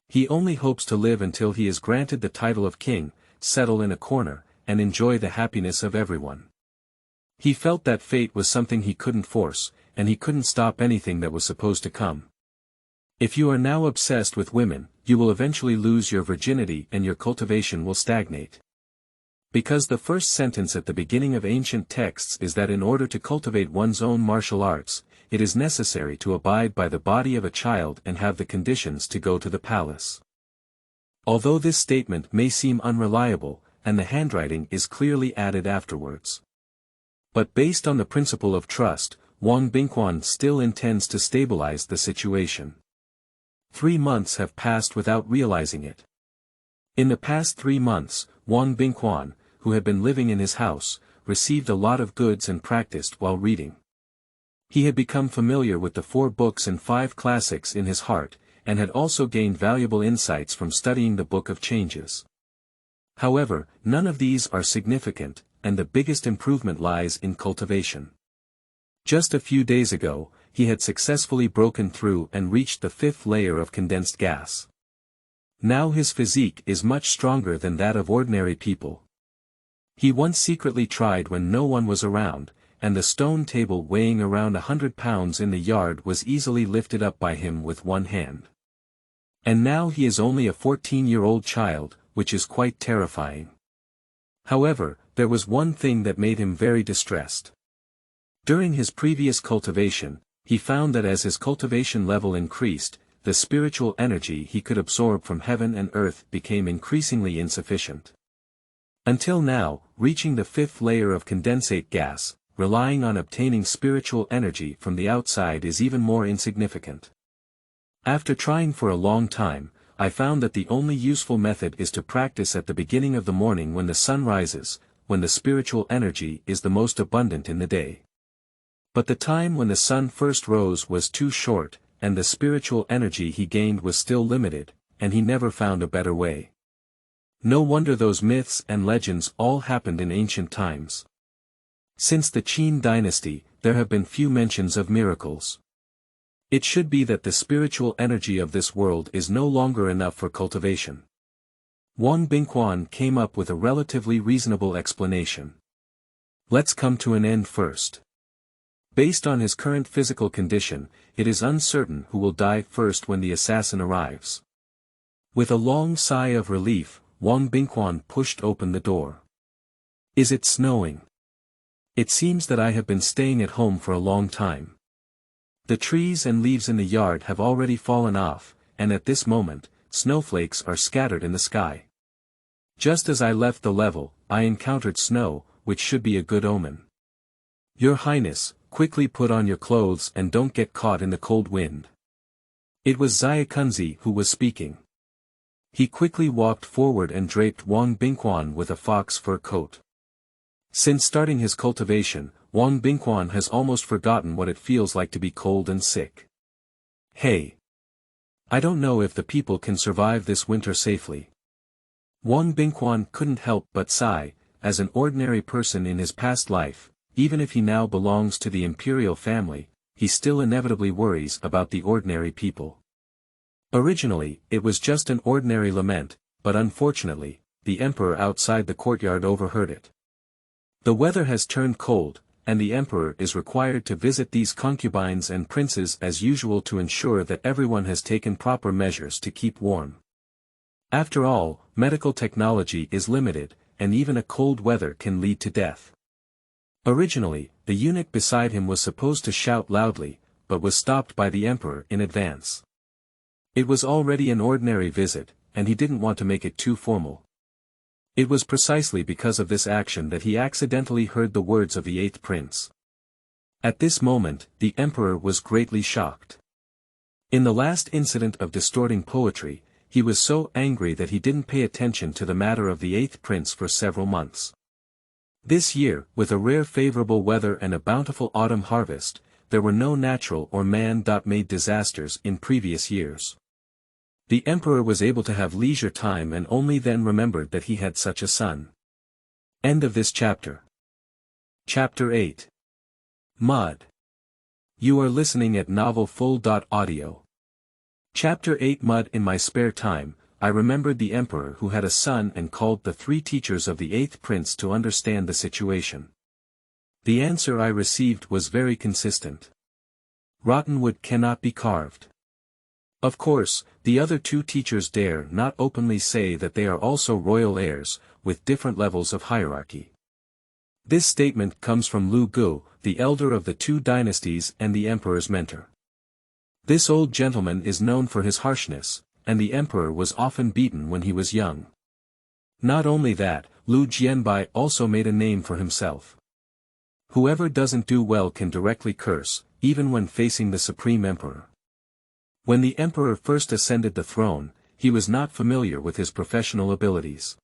He only hopes to live until he is granted the title of king, settle in a corner, and enjoy the happiness of everyone. He felt that fate was something he couldn't force, and he couldn't stop anything that was supposed to come. If you are now obsessed with women, you will eventually lose your virginity and your cultivation will stagnate. Because the first sentence at the beginning of ancient texts is that in order to cultivate one's own martial arts, it is necessary to abide by the body of a child and have the conditions to go to the palace. Although this statement may seem unreliable, and the handwriting is clearly added afterwards. But based on the principle of trust, Wang Bingquan still intends to stabilize the situation. 3 months have passed without realizing it. In the past 3 months, Wang Bingquan, who had been living in his house, received a lot of goods and practiced while reading. He had become familiar with the 4 books and 5 classics in his heart, and had also gained valuable insights from studying the Book of Changes. However, none of these are significant, and the biggest improvement lies in cultivation. Just a few days ago, he had successfully broken through and reached the 5th layer of condensed gas. Now his physique is much stronger than that of ordinary people. He once secretly tried when no one was around, and the stone table weighing around 100 pounds in the yard was easily lifted up by him with one hand. And now he is only a 14-year-old child, which is quite terrifying. However, there was one thing that made him very distressed. During his previous cultivation, he found that as his cultivation level increased, the spiritual energy he could absorb from heaven and earth became increasingly insufficient. Until now, reaching the 5th layer of condensate gas, relying on obtaining spiritual energy from the outside is even more insignificant. After trying for a long time, I found that the only useful method is to practice at the beginning of the morning when the sun rises, when the spiritual energy is the most abundant in the day. But the time when the sun first rose was too short, and the spiritual energy he gained was still limited, and he never found a better way. No wonder those myths and legends all happened in ancient times. Since the Qin dynasty, there have been few mentions of miracles. It should be that the spiritual energy of this world is no longer enough for cultivation. Wang Bingquan came up with a relatively reasonable explanation. Let's come to an end first. Based on his current physical condition, it is uncertain who will die first when the assassin arrives. With a long sigh of relief, Wang Bingquan pushed open the door. Is it snowing? It seems that I have been staying at home for a long time. The trees and leaves in the yard have already fallen off, and at this moment, snowflakes are scattered in the sky. Just as I left the level, I encountered snow, which should be a good omen. Your Highness, quickly put on your clothes and don't get caught in the cold wind. It was Xiaokunzi who was speaking. He quickly walked forward and draped Wang Bingquan with a fox fur coat. Since starting his cultivation, Wang Bingquan has almost forgotten what it feels like to be cold and sick. Hey! I don't know if the people can survive this winter safely. Wang Bingquan couldn't help but sigh. As an ordinary person in his past life, even if he now belongs to the imperial family, he still inevitably worries about the ordinary people. Originally, it was just an ordinary lament, but unfortunately, the emperor outside the courtyard overheard it. The weather has turned cold, and the emperor is required to visit these concubines and princes as usual to ensure that everyone has taken proper measures to keep warm. After all, medical technology is limited, and even a cold weather can lead to death. Originally, the eunuch beside him was supposed to shout loudly, but was stopped by the emperor in advance. It was already an ordinary visit, and he didn't want to make it too formal. It was precisely because of this action that he accidentally heard the words of the eighth prince. At this moment, the emperor was greatly shocked. In the last incident of distorting poetry, he was so angry that he didn't pay attention to the matter of the eighth prince for several months. This year, with a rare favorable weather and a bountiful autumn harvest, there were no natural or man-made disasters in previous years. The emperor was able to have leisure time and only then remembered that he had such a son. End of this chapter. Chapter 8. Mud. You are listening at novelfull.audio. Chapter 8 Mud. In my spare time, I remembered the emperor who had a son and called the 3 teachers of the 8th prince to understand the situation. The answer I received was very consistent. Rotten wood cannot be carved. Of course, the other 2 teachers dare not openly say that they are also royal heirs, with different levels of hierarchy. This statement comes from Lu Gu, the elder of the 2 dynasties and the emperor's mentor. This old gentleman is known for his harshness, and the emperor was often beaten when he was young. Not only that, Lu Jianbai also made a name for himself. Whoever doesn't do well can directly curse, even when facing the supreme emperor. When the emperor first ascended the throne, he was not familiar with his professional abilities.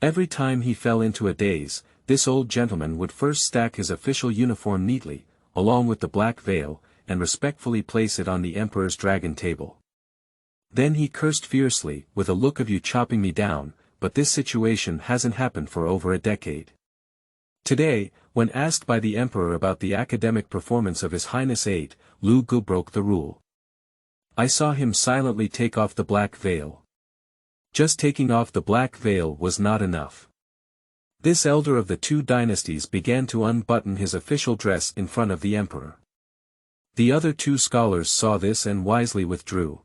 Every time he fell into a daze, this old gentleman would first stack his official uniform neatly, along with the black veil, and respectfully place it on the emperor's dragon table. Then he cursed fiercely, with a look of "you chopping me down," but this situation hasn't happened for over a decade. Today, when asked by the emperor about the academic performance of His Highness VIII, Lu Gu broke the rule. I saw him silently take off the black veil. Just taking off the black veil was not enough. This elder of the 2 dynasties began to unbutton his official dress in front of the emperor. The other 2 scholars saw this and wisely withdrew.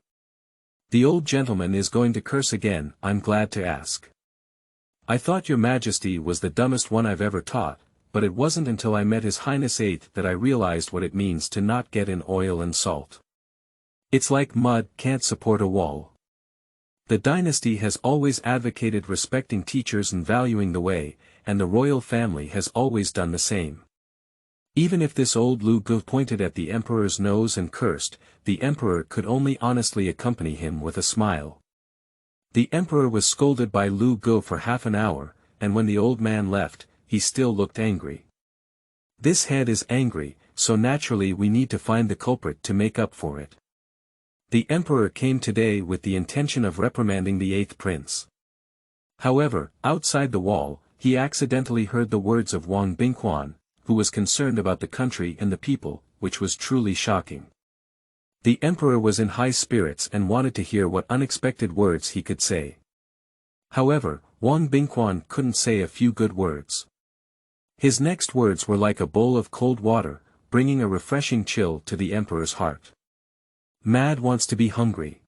The old gentleman is going to curse again, I'm glad to ask. I thought your majesty was the dumbest one I've ever taught, but it wasn't until I met His Highness VIII that I realized what it means to not get in oil and salt. It's like mud can't support a wall. The dynasty has always advocated respecting teachers and valuing the way, and the royal family has always done the same. Even if this old Lu Gu pointed at the emperor's nose and cursed, the emperor could only honestly accompany him with a smile. The emperor was scolded by Lu Gu for half an hour, and when the old man left, he still looked angry. This head is angry, so naturally we need to find the culprit to make up for it. The emperor came today with the intention of reprimanding the 8th prince. However, outside the wall, he accidentally heard the words of Wang Bingquan, who was concerned about the country and the people, which was truly shocking. The emperor was in high spirits and wanted to hear what unexpected words he could say. However, Wang Bingquan couldn't say a few good words. His next words were like a bowl of cold water, bringing a refreshing chill to the emperor's heart. Mad wants to be hungry.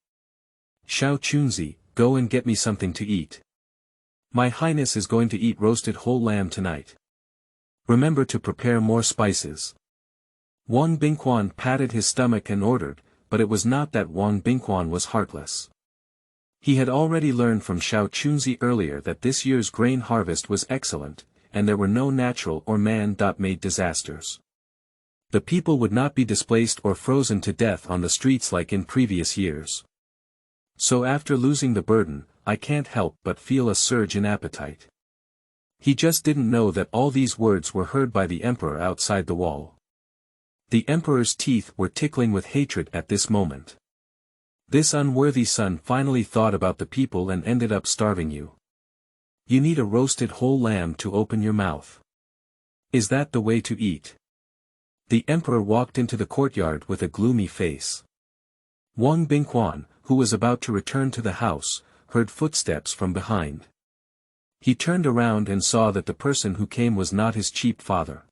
Xiao Chunzi, go and get me something to eat. My Highness is going to eat roasted whole lamb tonight. Remember to prepare more spices. Wang Bingquan patted his stomach and ordered, but it was not that Wang Bingquan was heartless. He had already learned from Xiao Chunzi earlier that this year's grain harvest was excellent, and there were no natural or man-made disasters. The people would not be displaced or frozen to death on the streets like in previous years. So after losing the burden, I can't help but feel a surge in appetite. He just didn't know that all these words were heard by the emperor outside the wall. The emperor's teeth were tickling with hatred at this moment. This unworthy son finally thought about the people and ended up starving you. You need a roasted whole lamb to open your mouth. Is that the way to eat? The emperor walked into the courtyard with a gloomy face. Wang Bingquan, who was about to return to the house, heard footsteps from behind. He turned around and saw that the person who came was not his cheap father.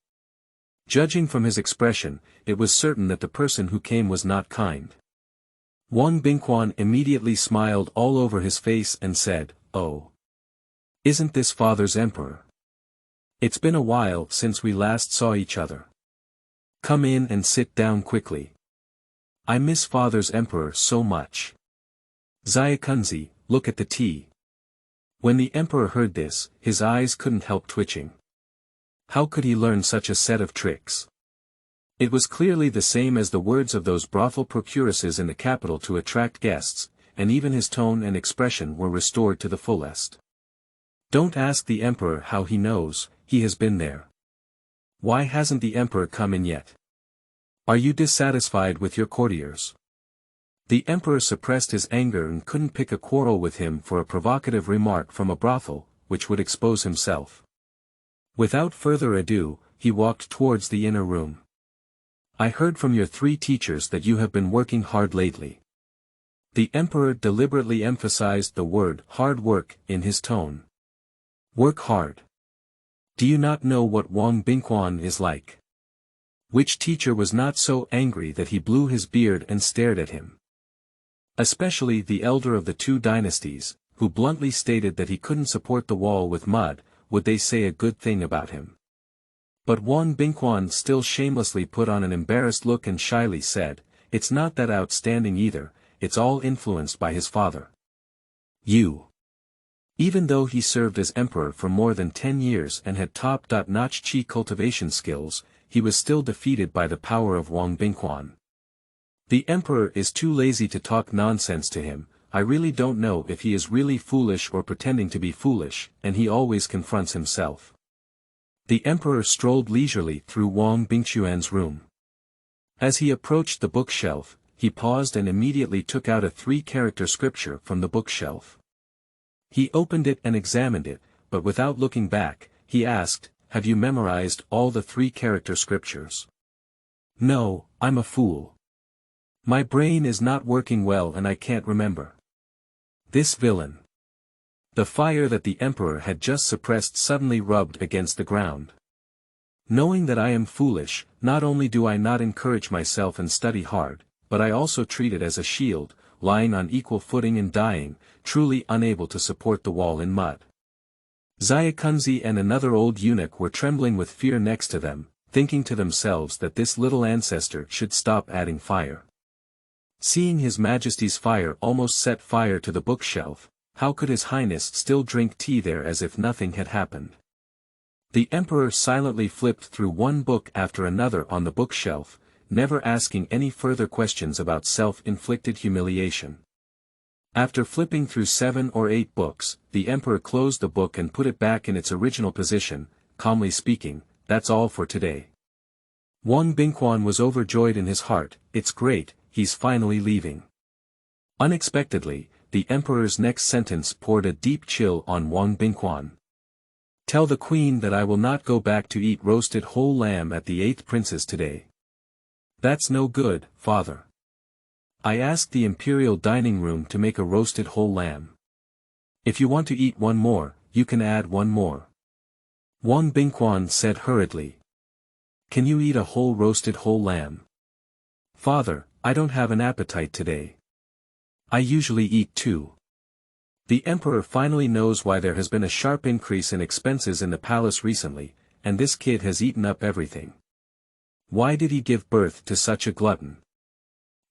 Judging from his expression, it was certain that the person who came was not kind. Wang Bingquan immediately smiled all over his face and said, "Oh. Isn't this father's emperor? It's been a while since we last saw each other. Come in and sit down quickly. I miss father's emperor so much. Zaikunzi, look at the tea." When the emperor heard this, his eyes couldn't help twitching. How could he learn such a set of tricks? It was clearly the same as the words of those brothel procuresses in the capital to attract guests, and even his tone and expression were restored to the fullest. Don't ask the emperor how he knows, he has been there. Why hasn't the emperor come in yet? Are you dissatisfied with your courtiers? The emperor suppressed his anger and couldn't pick a quarrel with him for a provocative remark from a brothel, which would expose himself. Without further ado, he walked towards the inner room. I heard from your 3 teachers that you have been working hard lately. The emperor deliberately emphasized the word hard work in his tone. Work hard. Do you not know what Wang Bingquan is like? Which teacher was not so angry that he blew his beard and stared at him? Especially the elder of the 2 dynasties, who bluntly stated that he couldn't support the wall with mud, would they say a good thing about him? But Wang Bingquan still shamelessly put on an embarrassed look and shyly said, "It's not that outstanding either, it's all influenced by his father." You. Even though he served as emperor for more than 10 years and had top-notch qi cultivation skills, he was still defeated by the power of Wang Bingquan. The emperor is too lazy to talk nonsense to him. I really don't know if he is really foolish or pretending to be foolish, and he always confronts himself. The emperor strolled leisurely through Wang Bingquan's room. As he approached the bookshelf, he paused and immediately took out a 3-character scripture from the bookshelf. He opened it and examined it, but without looking back, he asked, "Have you memorized all the 3-character scriptures?" "No, I'm a fool. My brain is not working well and I can't remember." This villain. The fire that the emperor had just suppressed suddenly rubbed against the ground. Knowing that I am foolish, not only do I not encourage myself and study hard, but I also treat it as a shield, lying on equal footing and dying, truly unable to support the wall in mud. Zaikunzi and another old eunuch were trembling with fear next to them, thinking to themselves that this little ancestor should stop adding fire. Seeing His Majesty's fire almost set fire to the bookshelf, how could His Highness still drink tea there as if nothing had happened? The emperor silently flipped through one book after another on the bookshelf, never asking any further questions about self-inflicted humiliation. After flipping through 7 or 8 books, the emperor closed the book and put it back in its original position, calmly speaking, "That's all for today." Wang Bingquan was overjoyed in his heart. "It's great, he's finally leaving." Unexpectedly, the emperor's next sentence poured a deep chill on Wang Bingquan. "Tell the queen that I will not go back to eat roasted whole lamb at the 8th prince's today." "That's no good, father. I asked the imperial dining room to make a roasted whole lamb. If you want to eat one more, you can add one more." Wang Bingquan said hurriedly. "Can you eat a whole roasted whole lamb?" "Father, I don't have an appetite today. I usually eat 2. The emperor finally knows why there has been a sharp increase in expenses in the palace recently, and this kid has eaten up everything. Why did he give birth to such a glutton?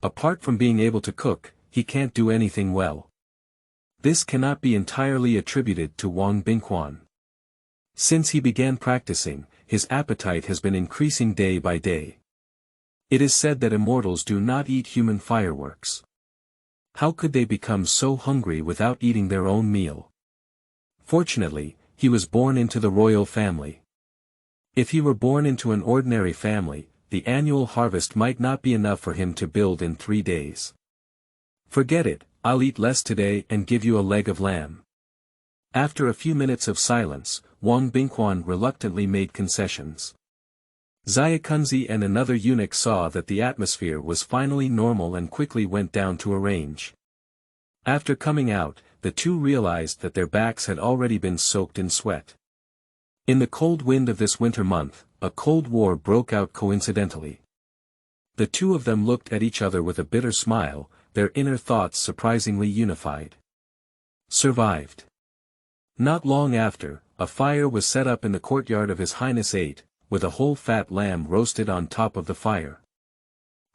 Apart from being able to cook, he can't do anything well. This cannot be entirely attributed to Wang Bingquan. Since he began practicing, his appetite has been increasing day by day. It is said that immortals do not eat human fireworks. How could they become so hungry without eating their own meal? Fortunately, he was born into the royal family. If he were born into an ordinary family, the annual harvest might not be enough for him to build in 3 days. "Forget it, I'll eat less today and give you a leg of lamb." After a few minutes of silence, Wang Bingquan reluctantly made concessions. Xiakunzi and another eunuch saw that the atmosphere was finally normal and quickly went down to arrange. After coming out, the two realized that their backs had already been soaked in sweat. In the cold wind of this winter month, a cold war broke out coincidentally. The two of them looked at each other with a bitter smile, their inner thoughts surprisingly unified. Survived. Not long after, a fire was set up in the courtyard of His Highness VIII, with a whole fat lamb roasted on top of the fire.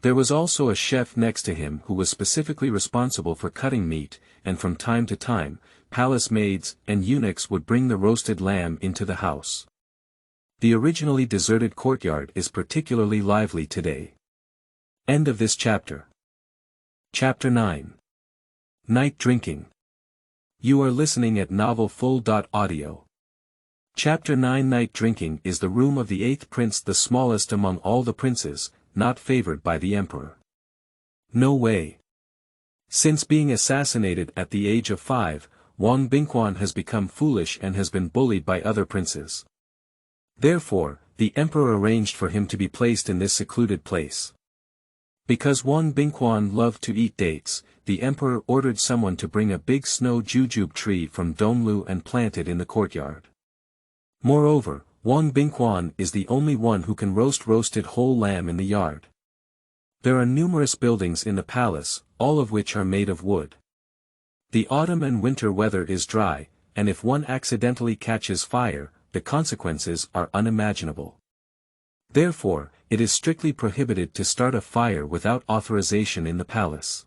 There was also a chef next to him who was specifically responsible for cutting meat, and from time to time, palace maids and eunuchs would bring the roasted lamb into the house. The originally deserted courtyard is particularly lively today. End of this chapter. Chapter 9. Night Drinking. You are listening at novelfull.audio. Chapter 9. Night Drinking is the room of the 8th prince, the smallest among all the princes, not favored by the emperor. No way. Since being assassinated at the age of 5, Wang Bingquan has become foolish and has been bullied by other princes. Therefore, the emperor arranged for him to be placed in this secluded place. Because Wang Bingquan loved to eat dates, the emperor ordered someone to bring a big snow jujube tree from Donglu and plant it in the courtyard. Moreover, Wang Bingquan is the only one who can roasted whole lamb in the yard. There are numerous buildings in the palace, all of which are made of wood. The autumn and winter weather is dry, and if one accidentally catches fire, the consequences are unimaginable. Therefore, it is strictly prohibited to start a fire without authorization in the palace.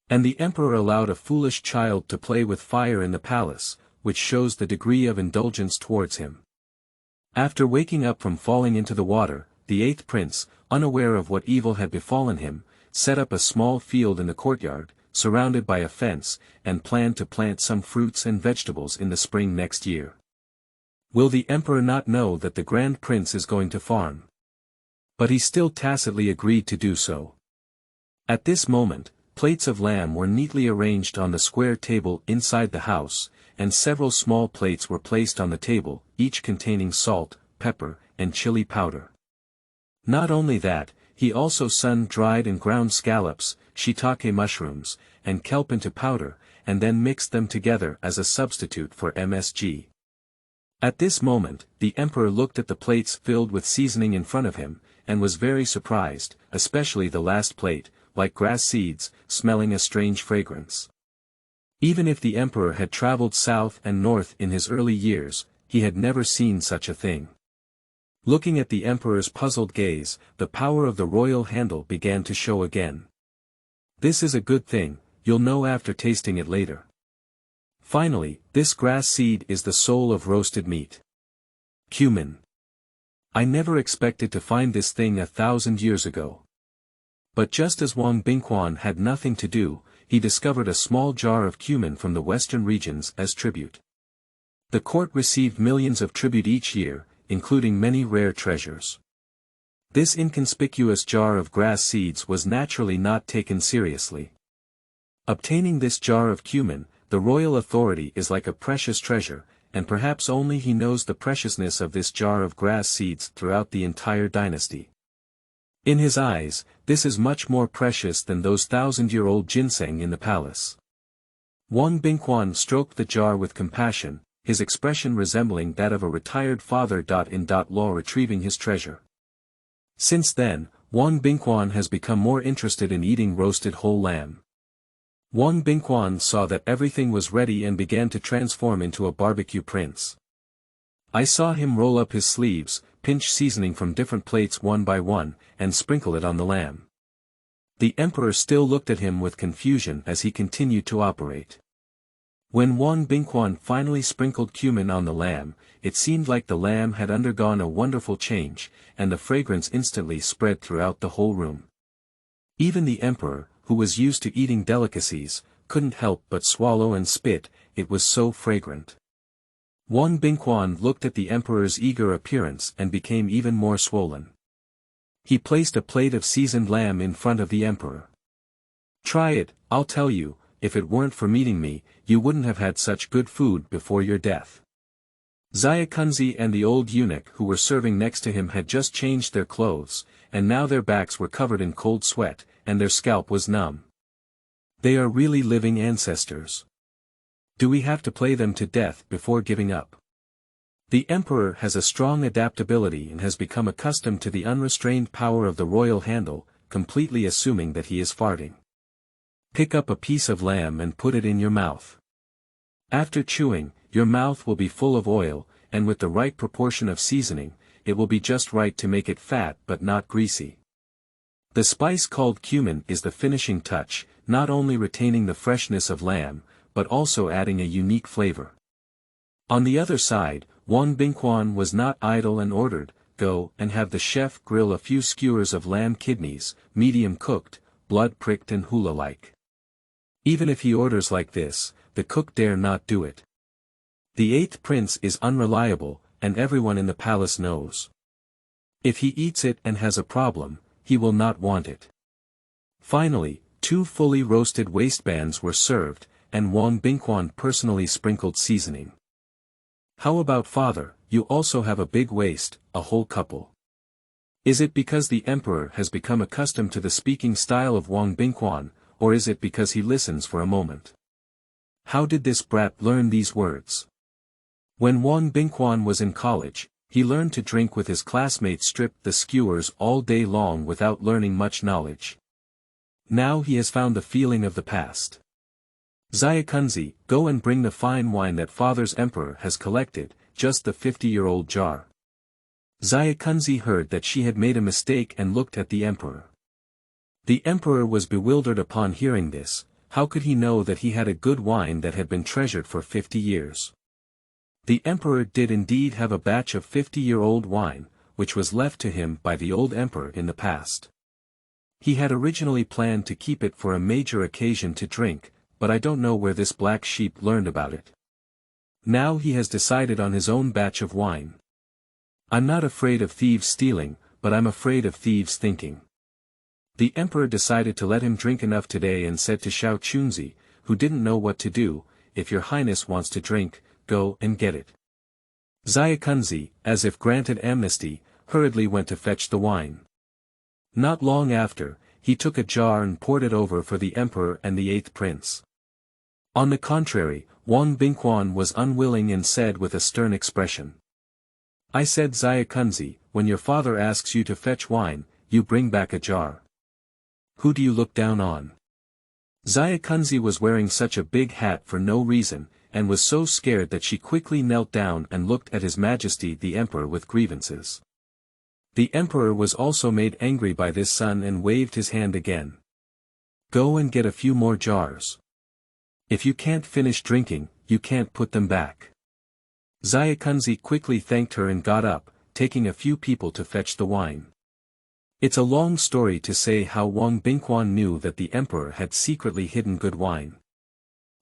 And the emperor allowed a foolish child to play with fire in the palace, which shows the degree of indulgence towards him. After waking up from falling into the water, the 8th prince, unaware of what evil had befallen him, set up a small field in the courtyard, surrounded by a fence, and planned to plant some fruits and vegetables in the spring next year. Will the emperor not know that the grand prince is going to farm? But he still tacitly agreed to do so. At this moment, plates of lamb were neatly arranged on the square table inside the house, and several small plates were placed on the table, each containing salt, pepper, and chili powder. Not only that, he also sun-dried and ground scallops, shiitake mushrooms, and kelp into powder, and then mixed them together as a substitute for MSG. At this moment, the emperor looked at the plates filled with seasoning in front of him, and was very surprised, especially the last plate, like grass seeds, smelling a strange fragrance. Even if the emperor had traveled south and north in his early years, he had never seen such a thing. Looking at the emperor's puzzled gaze, the power of the royal handle began to show again. This is a good thing, you'll know after tasting it later. Finally, this grass seed is the soul of roasted meat. Cumin. I never expected to find this thing 1,000 years ago. But just as Wang Bingquan had nothing to do, he discovered a small jar of cumin from the western regions as tribute. The court received millions of tribute each year, including many rare treasures. This inconspicuous jar of grass seeds was naturally not taken seriously. Obtaining this jar of cumin, the royal authority is like a precious treasure, and perhaps only he knows the preciousness of this jar of grass seeds throughout the entire dynasty. In his eyes, this is much more precious than those 1,000-year-old ginseng in the palace. Wang Bingquan stroked the jar with compassion, his expression resembling that of a retired father-in-law retrieving his treasure. Since then, Wang Bingquan has become more interested in eating roasted whole lamb. Wang Bingquan saw that everything was ready and began to transform into a barbecue prince. I saw him roll up his sleeves, pinch seasoning from different plates one by one, and sprinkle it on the lamb. The emperor still looked at him with confusion as he continued to operate. When Wang Bingquan finally sprinkled cumin on the lamb, it seemed like the lamb had undergone a wonderful change, and the fragrance instantly spread throughout the whole room. Even the emperor, who was used to eating delicacies, couldn't help but swallow and spit, it was so fragrant. Wang Bingquan looked at the emperor's eager appearance and became even more swollen. He placed a plate of seasoned lamb in front of the emperor. "Try it, I'll tell you," if it weren't for meeting me, you wouldn't have had such good food before your death. Xiakunzi and the old eunuch who were serving next to him had just changed their clothes, and now their backs were covered in cold sweat, and their scalp was numb. They are really living ancestors. Do we have to play them to death before giving up? The emperor has a strong adaptability and has become accustomed to the unrestrained power of the royal handle, completely assuming that he is farting. Pick up a piece of lamb and put it in your mouth. After chewing, your mouth will be full of oil, and with the right proportion of seasoning, it will be just right to make it fat but not greasy. The spice called cumin is the finishing touch, not only retaining the freshness of lamb, but also adding a unique flavor. On the other side, Wang Bingquan was not idle and ordered, "Go and have the chef grill a few skewers of lamb kidneys, medium cooked, blood pricked and hula-like." Even if he orders like this, the cook dare not do it. The eighth prince is unreliable, and everyone in the palace knows. If he eats it and has a problem, he will not want it. Finally, 2 fully roasted waistbands were served, and Wang Bingquan personally sprinkled seasoning. "How about father, you also have a big waist, a whole couple." Is it because the emperor has become accustomed to the speaking style of Wang Bingquan, or is it because he listens for a moment? How did this brat learn these words? When Wang Bingquan was in college, he learned to drink with his classmates stripped the skewers all day long without learning much knowledge. Now he has found the feeling of the past. "Xiakunzi, go and bring the fine wine that father's emperor has collected, just the 50-year-old jar." Xiakunzi heard that she had made a mistake and looked at the emperor. The emperor was bewildered upon hearing this. How could he know that he had a good wine that had been treasured for 50 years? The emperor did indeed have a batch of 50-year-old wine, which was left to him by the old emperor in the past. He had originally planned to keep it for a major occasion to drink, but I don't know where this black sheep learned about it. Now he has decided on his own batch of wine. "I'm not afraid of thieves stealing, but I'm afraid of thieves thinking." The emperor decided to let him drink enough today and said to Xiakunzi, who didn't know what to do, "If your highness wants to drink, go and get it." Xiakunzi, as if granted amnesty, hurriedly went to fetch the wine. Not long after, he took a jar and poured it over for the emperor and the eighth prince. On the contrary, Wang Bingquan was unwilling and said with a stern expression, "I said Xiakunzi, when your father asks you to fetch wine, you bring back a jar. Who do you look down on?" Xiakunzi was wearing such a big hat for no reason, and was so scared that she quickly knelt down and looked at His Majesty the Emperor with grievances. The Emperor was also made angry by this son and waved his hand again. "Go and get a few more jars. If you can't finish drinking, you can't put them back." Xiakunzi quickly thanked her and got up, taking a few people to fetch the wine. It's a long story to say how Wang Bingquan knew that the emperor had secretly hidden good wine.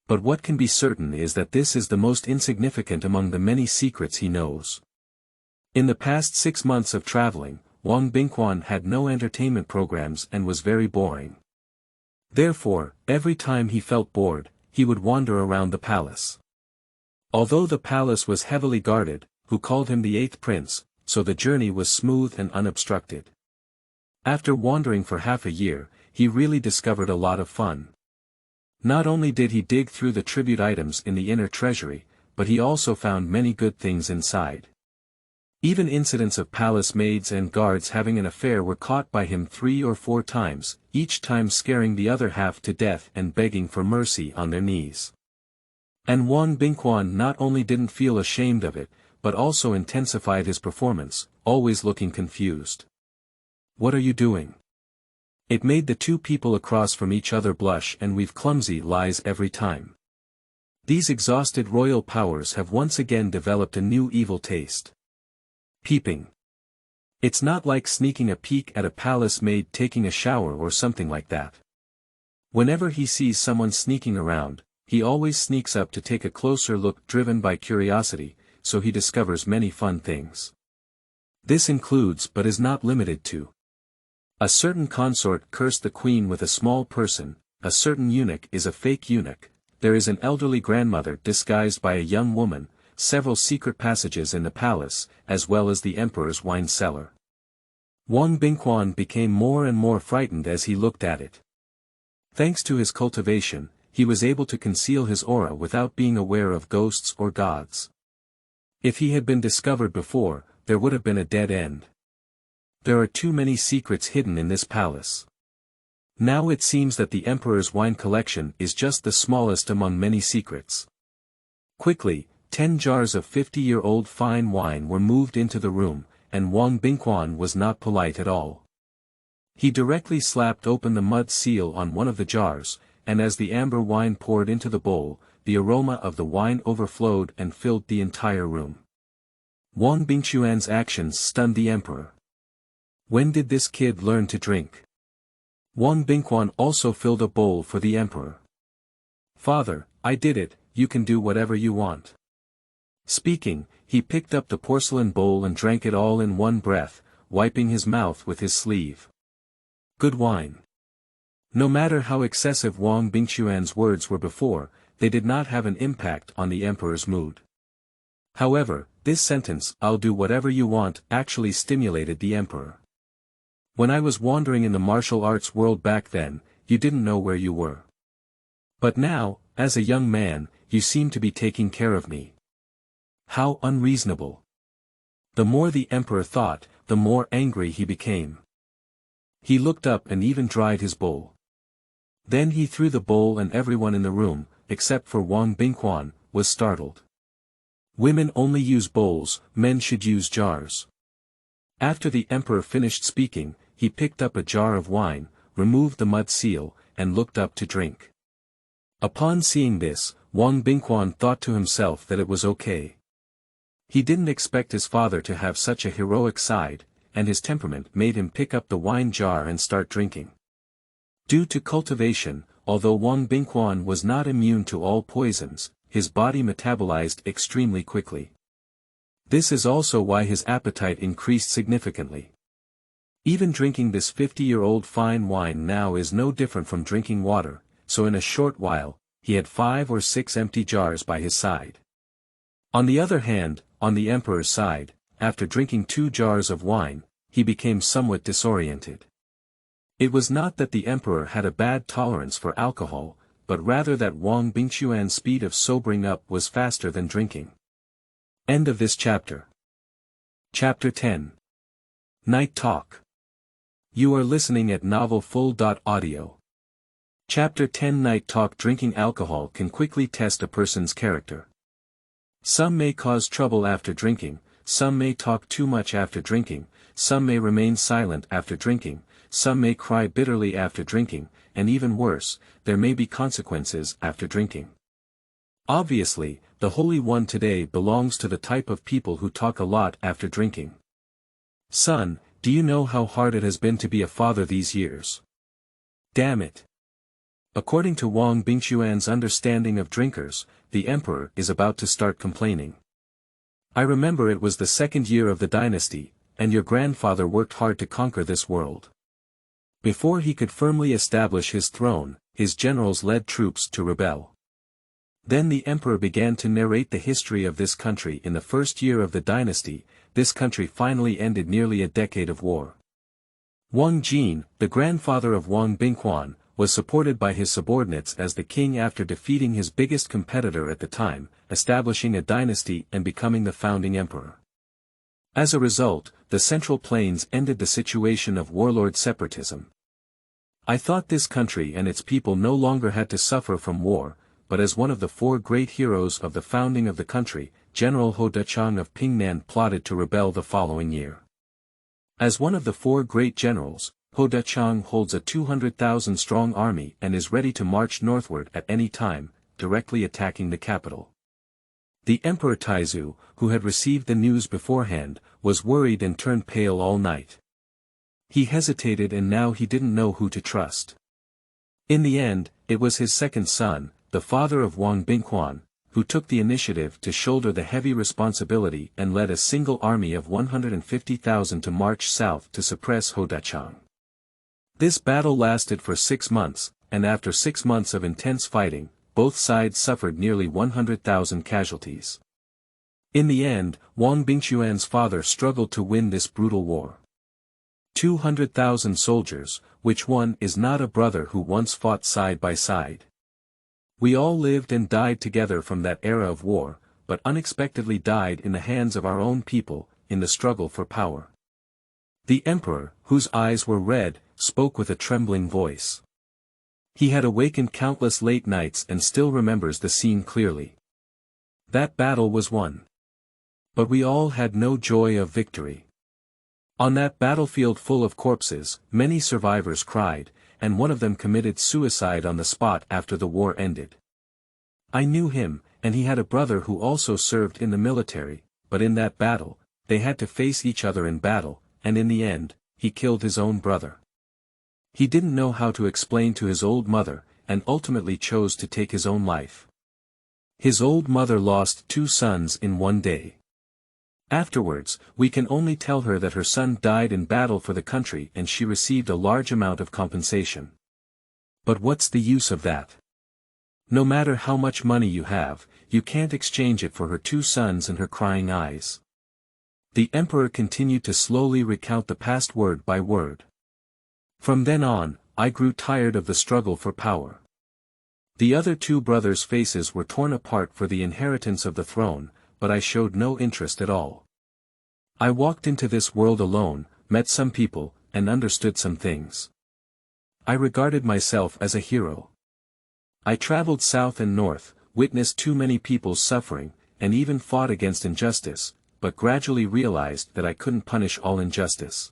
But what can be certain is that this is the most insignificant among the many secrets he knows. In the past 6 months of traveling, Wang Bingquan had no entertainment programs and was very boring. Therefore, every time he felt bored, he would wander around the palace. Although the palace was heavily guarded, who called him the eighth prince, so the journey was smooth and unobstructed. After wandering for half a year, he really discovered a lot of fun. Not only did he dig through the tribute items in the inner treasury, but he also found many good things inside. Even incidents of palace maids and guards having an affair were caught by him 3 or 4 times, each time scaring the other half to death and begging for mercy on their knees. And Wang Bingquan not only didn't feel ashamed of it, but also intensified his performance, always looking confused. "What are you doing?" It made the 2 people across from each other blush and weave clumsy lies every time. These exhausted royal powers have once again developed a new evil taste. Peeping. It's not like sneaking a peek at a palace maid taking a shower or something like that. Whenever he sees someone sneaking around, he always sneaks up to take a closer look driven by curiosity, so he discovers many fun things. This includes but is not limited to: a certain consort cursed the queen with a small person, a certain eunuch is a fake eunuch, there is an elderly grandmother disguised by a young woman, several secret passages in the palace, as well as the emperor's wine cellar. Wang Bingquan became more and more frightened as he looked at it. Thanks to his cultivation, he was able to conceal his aura without being aware of ghosts or gods. If he had been discovered before, there would have been a dead end. There are too many secrets hidden in this palace. Now it seems that the emperor's wine collection is just the smallest among many secrets. Quickly, 10 jars of 50-year-old fine wine were moved into the room, and Wang Bingquan was not polite at all. He directly slapped open the mud seal on one of the jars, and as the amber wine poured into the bowl, the aroma of the wine overflowed and filled the entire room. Wang Bingquan's actions stunned the emperor. When did this kid learn to drink? Wang Bingquan also filled a bowl for the emperor. Father, I did it, you can do whatever you want. Speaking, he picked up the porcelain bowl and drank it all in one breath, wiping his mouth with his sleeve. Good wine. No matter how excessive Wang Bingquan's words were before, they did not have an impact on the emperor's mood. However, this sentence, "I'll do whatever you want," actually stimulated the emperor. When I was wandering in the martial arts world back then, you didn't know where you were. But now, as a young man, you seem to be taking care of me. How unreasonable. The more the emperor thought, the more angry he became. He looked up and even dried his bowl. Then he threw the bowl, and everyone in the room, except for Wang Bingquan, was startled. Women only use bowls, men should use jars. After the emperor finished speaking, he picked up a jar of wine, removed the mud seal, and looked up to drink. Upon seeing this, Wang Bingquan thought to himself that it was okay. He didn't expect his father to have such a heroic side, and his temperament made him pick up the wine jar and start drinking. Due to cultivation, although Wang Bingquan was not immune to all poisons, his body metabolized extremely quickly. This is also why his appetite increased significantly. Even drinking this 50-year-old fine wine now is no different from drinking water, so in a short while, he had 5 or 6 empty jars by his side. On the other hand, on the emperor's side, after drinking 2 jars of wine, he became somewhat disoriented. It was not that the emperor had a bad tolerance for alcohol, but rather that Wang Bingquan's speed of sobering up was faster than drinking. End of this chapter. Chapter 10. Night Talk. You are listening at novelfull.audio. Chapter 10. Night Talk. Drinking alcohol can quickly test a person's character. Some may cause trouble after drinking, some may talk too much after drinking, some may remain silent after drinking, some may cry bitterly after drinking, and even worse, there may be consequences after drinking. Obviously, the Holy One today belongs to the type of people who talk a lot after drinking. Son, do you know how hard it has been to be a father these years? Damn it. According to Wang Bingquan's understanding of drinkers, the emperor is about to start complaining. I remember it was the 2nd year of the dynasty, and your grandfather worked hard to conquer this world. Before he could firmly establish his throne, his generals led troops to rebel. Then the emperor began to narrate the history of this country. In the 1st year of the dynasty, this country finally ended nearly a decade of war. Wang Jin, the grandfather of Wang Bingquan, was supported by his subordinates as the king after defeating his biggest competitor at the time, establishing a dynasty and becoming the founding emperor. As a result, the Central Plains ended the situation of warlord separatism. I thought this country and its people no longer had to suffer from war, but as one of the 4 great heroes of the founding of the country, General Hou Dechang of Pingnan plotted to rebel the following year. As one of the 4 great generals, Hou Dechang holds a 200,000-strong army and is ready to march northward at any time, directly attacking the capital. The Emperor Taizu, who had received the news beforehand, was worried and turned pale all night. He hesitated and now he didn't know who to trust. In the end, it was his second son, the father of Wang Bingquan, who took the initiative to shoulder the heavy responsibility and led a single army of 150,000 to march south to suppress Hou Dechang. This battle lasted for 6 months, and after 6 months of intense fighting, both sides suffered nearly 100,000 casualties. In the end, Wang Bingquan's father struggled to win this brutal war. 200,000 soldiers, which one is not a brother who once fought side by side? We all lived and died together from that era of war, but unexpectedly died in the hands of our own people, in the struggle for power. The emperor, whose eyes were red, spoke with a trembling voice. He had awakened countless late nights and still remembers the scene clearly. That battle was won. But we all had no joy of victory. On that battlefield full of corpses, many survivors cried, and one of them committed suicide on the spot after the war ended. I knew him, and he had a brother who also served in the military, but in that battle, they had to face each other in battle, and in the end, he killed his own brother. He didn't know how to explain to his old mother, and ultimately chose to take his own life. His old mother lost 2 sons in one day. Afterwards, we can only tell her that her son died in battle for the country and she received a large amount of compensation. But what's the use of that? No matter how much money you have, you can't exchange it for her 2 sons and her crying eyes. The emperor continued to slowly recount the past word by word. From then on, I grew tired of the struggle for power. The other 2 brothers' faces were torn apart for the inheritance of the throne, but I showed no interest at all. I walked into this world alone, met some people, and understood some things. I regarded myself as a hero. I traveled south and north, witnessed too many people's suffering, and even fought against injustice, but gradually realized that I couldn't punish all injustice.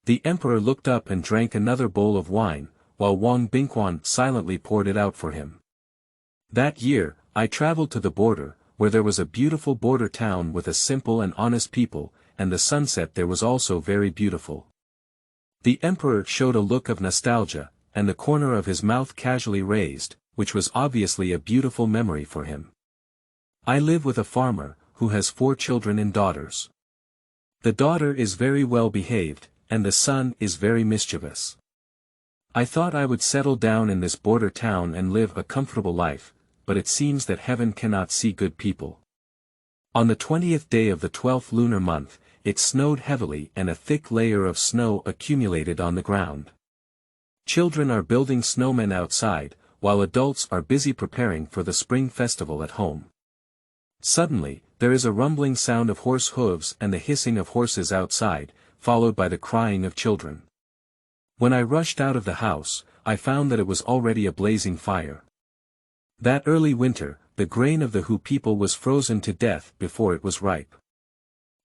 The emperor looked up and drank another bowl of wine, while Wang Bingquan silently poured it out for him. That year, I traveled to the border, where there was a beautiful border town with a simple and honest people, and the sunset there was also very beautiful. The emperor showed a look of nostalgia, and the corner of his mouth casually raised, which was obviously a beautiful memory for him. I live with a farmer, who has 4 children and daughters. The daughter is very well behaved, and the son is very mischievous. I thought I would settle down in this border town and live a comfortable life, but it seems that heaven cannot see good people. On the 20th day of the 12th lunar month, it snowed heavily and a thick layer of snow accumulated on the ground. Children are building snowmen outside, while adults are busy preparing for the spring festival at home. Suddenly, there is a rumbling sound of horse hooves and the hissing of horses outside, followed by the crying of children. When I rushed out of the house, I found that it was already a blazing fire. That early winter, the grain of the Hu people was frozen to death before it was ripe.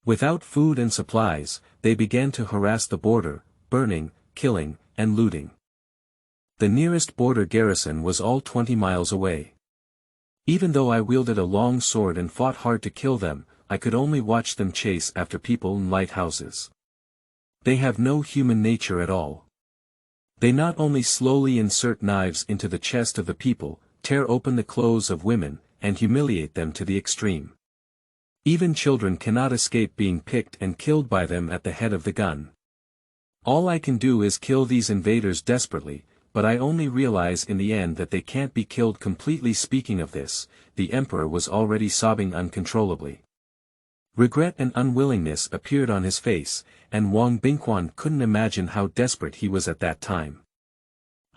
Without food and supplies, they began to harass the border, burning, killing, and looting. The nearest border garrison was all 20 miles away. Even though I wielded a long sword and fought hard to kill them, I could only watch them chase after people in lighthouses. They have no human nature at all. They not only slowly insert knives into the chest of the people, tear open the clothes of women, and humiliate them to the extreme. Even children cannot escape being picked and killed by them at the head of the gun. All I can do is kill these invaders desperately, but I only realize in the end that they can't be killed completely. Speaking of this, the emperor was already sobbing uncontrollably. Regret and unwillingness appeared on his face, and Wang Bingquan couldn't imagine how desperate he was at that time.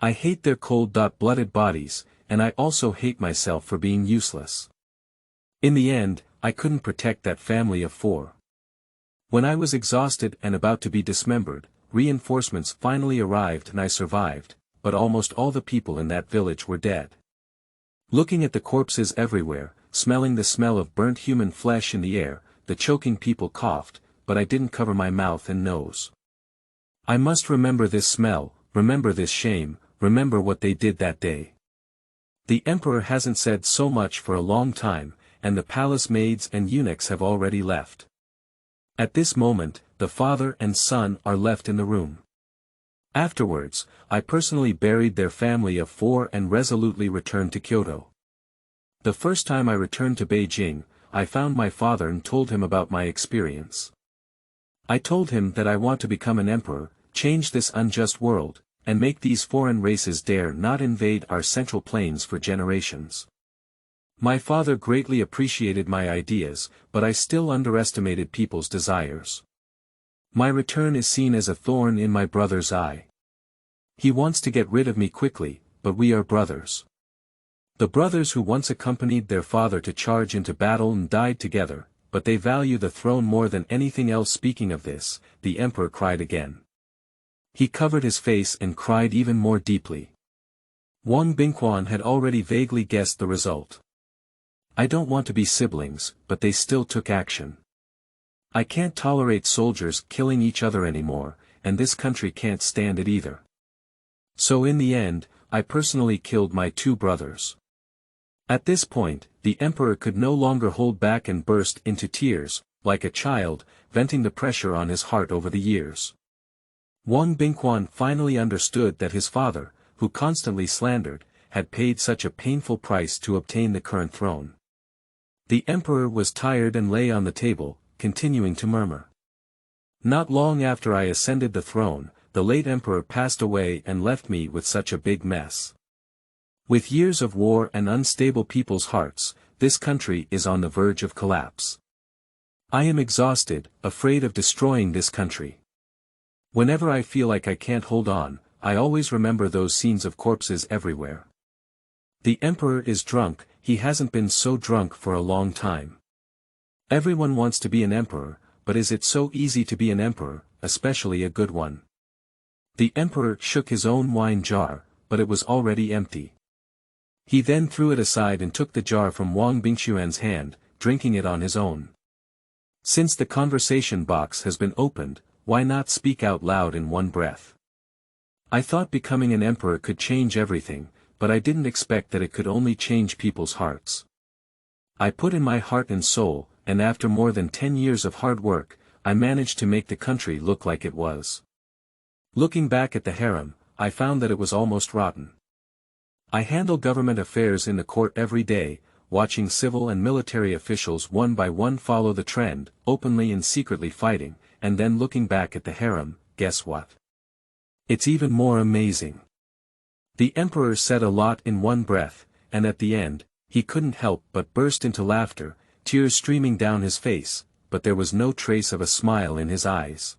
I hate their cold-blooded bodies, and I also hate myself for being useless. In the end, I couldn't protect that family of 4. When I was exhausted and about to be dismembered, reinforcements finally arrived and I survived, but almost all the people in that village were dead. Looking at the corpses everywhere, smelling the smell of burnt human flesh in the air, the choking people coughed, but I didn't cover my mouth and nose. I must remember this smell, remember this shame, remember what they did that day. The emperor hasn't said so much for a long time, and the palace maids and eunuchs have already left. At this moment, the father and son are left in the room. Afterwards, I personally buried their family of 4 and resolutely returned to Kyoto. The first time I returned to Beijing, I found my father and told him about my experience. I told him that I want to become an emperor, change this unjust world, and make these foreign races dare not invade our central plains for generations. My father greatly appreciated my ideas, but I still underestimated people's desires. My return is seen as a thorn in my brother's eye. He wants to get rid of me quickly, but we are brothers. The brothers who once accompanied their father to charge into battle and died together, but they value the throne more than anything else. Speaking of this, the emperor cried again. He covered his face and cried even more deeply. Wang Bingquan had already vaguely guessed the result. I don't want to be siblings, but they still took action. I can't tolerate soldiers killing each other anymore, and this country can't stand it either. So in the end, I personally killed my 2 brothers. At this point, the emperor could no longer hold back and burst into tears, like a child, venting the pressure on his heart over the years. Wang Bingquan finally understood that his father, who constantly slandered, had paid such a painful price to obtain the current throne. The emperor was tired and lay on the table, continuing to murmur. Not long after I ascended the throne, the late emperor passed away and left me with such a big mess. With years of war and unstable people's hearts, this country is on the verge of collapse. I am exhausted, afraid of destroying this country. Whenever I feel like I can't hold on, I always remember those scenes of corpses everywhere. The emperor is drunk. He hasn't been so drunk for a long time. Everyone wants to be an emperor, but is it so easy to be an emperor, especially a good one? The emperor shook his own wine jar, but it was already empty. He then threw it aside and took the jar from Wang Bingquan's hand, drinking it on his own. Since the conversation box has been opened, why not speak out loud in one breath? I thought becoming an emperor could change everything, but I didn't expect that it could only change people's hearts. I put in my heart and soul, and after more than 10 years of hard work, I managed to make the country look like it was. Looking back at the harem, I found that it was almost rotten. I handle government affairs in the court every day, watching civil and military officials one by one follow the trend, openly and secretly fighting, and then looking back at the harem. Guess what? It's even more amazing. The emperor said a lot in one breath, and at the end, he couldn't help but burst into laughter, tears streaming down his face, but there was no trace of a smile in his eyes.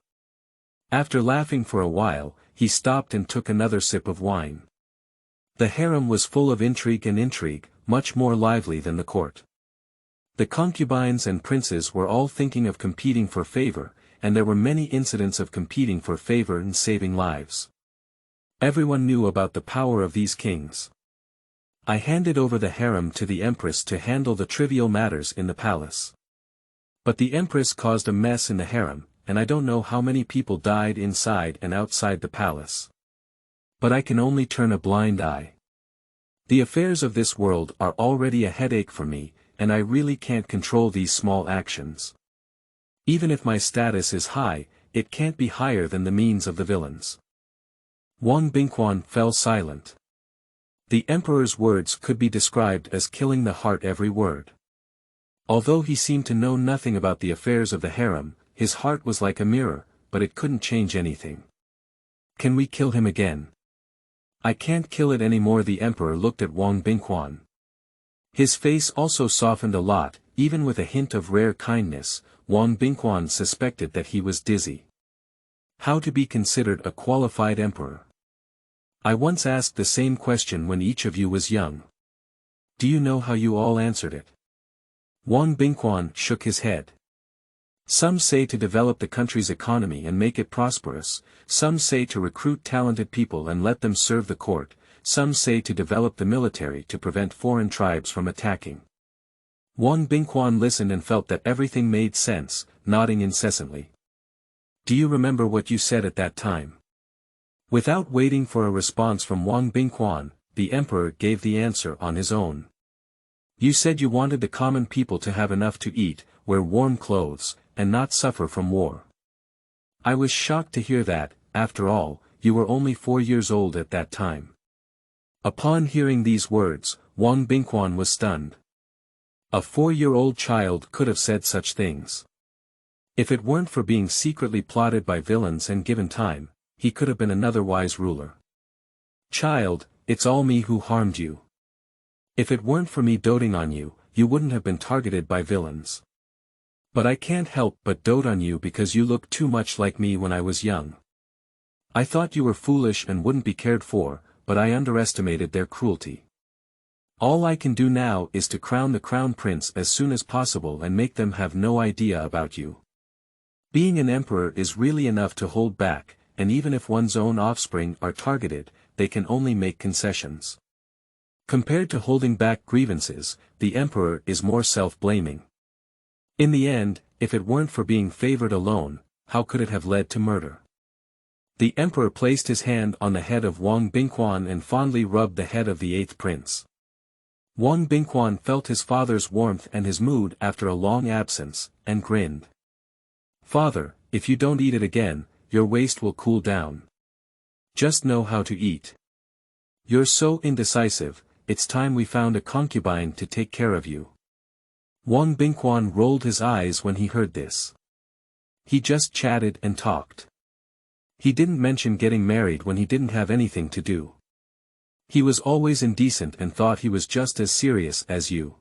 After laughing for a while, he stopped and took another sip of wine. The harem was full of intrigue, much more lively than the court. The concubines and princes were all thinking of competing for favor, and there were many incidents of competing for favor and saving lives. Everyone knew about the power of these kings. I handed over the harem to the empress to handle the trivial matters in the palace. But the empress caused a mess in the harem, and I don't know how many people died inside and outside the palace. But I can only turn a blind eye. The affairs of this world are already a headache for me, and I really can't control these small actions. Even if my status is high, it can't be higher than the means of the villains. Wang Bingquan fell silent. The emperor's words could be described as killing the heart every word. Although he seemed to know nothing about the affairs of the harem, his heart was like a mirror, but it couldn't change anything. Can we kill him again? I can't kill it anymore. The emperor looked at Wang Bingquan. His face also softened a lot, even with a hint of rare kindness. Wang Bingquan suspected that he was dizzy. How to be considered a qualified emperor? I once asked the same question when each of you was young. Do you know how you all answered it? Wang Bingquan shook his head. Some say to develop the country's economy and make it prosperous, some say to recruit talented people and let them serve the court, some say to develop the military to prevent foreign tribes from attacking. Wang Bingquan listened and felt that everything made sense, nodding incessantly. Do you remember what you said at that time? Without waiting for a response from Wang Bingquan, the emperor gave the answer on his own. You said you wanted the common people to have enough to eat, wear warm clothes, and not suffer from war. I was shocked to hear that, after all, you were only 4 years old at that time. Upon hearing these words, Wang Bingquan was stunned. A 4-year-old child could have said such things. If it weren't for being secretly plotted by villains and given time, he could have been another wise ruler. Child, it's all me who harmed you. If it weren't for me doting on you, you wouldn't have been targeted by villains. But I can't help but dote on you because you looked too much like me when I was young. I thought you were foolish and wouldn't be cared for, but I underestimated their cruelty. All I can do now is to crown the crown prince as soon as possible and make them have no idea about you. Being an emperor is really enough to hold back, and even if one's own offspring are targeted, they can only make concessions. Compared to holding back grievances, the emperor is more self-blaming. In the end, if it weren't for being favored alone, how could it have led to murder? The emperor placed his hand on the head of Wang Bingquan and fondly rubbed the head of the eighth prince. Wang Bingquan felt his father's warmth and his mood after a long absence, and grinned. Father, if you don't eat it again, your waist will cool down. Just know how to eat. You're so indecisive, it's time we found a concubine to take care of you. Wang Bingquan rolled his eyes when he heard this. He just chatted and talked. He didn't mention getting married when he didn't have anything to do. He was always indecent and thought he was just as serious as you.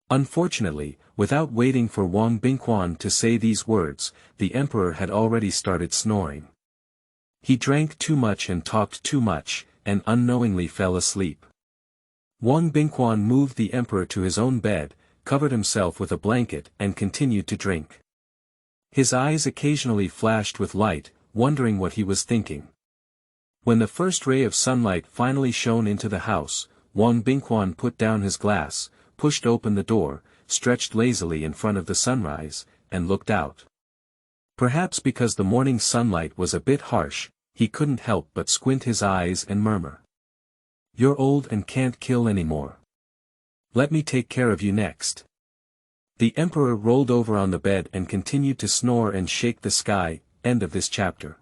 Unfortunately, without waiting for Wang Bingquan to say these words, the emperor had already started snoring. He drank too much and talked too much, and unknowingly fell asleep. Wang Bingquan moved the emperor to his own bed, covered himself with a blanket and continued to drink. His eyes occasionally flashed with light, wondering what he was thinking. When the first ray of sunlight finally shone into the house, Wang Bingquan put down his glass, pushed open the door, stretched lazily in front of the sunrise, and looked out. Perhaps because the morning sunlight was a bit harsh, he couldn't help but squint his eyes and murmur. You're old and can't kill anymore. Let me take care of you next. The emperor rolled over on the bed and continued to snore and shake the sky. End of this chapter.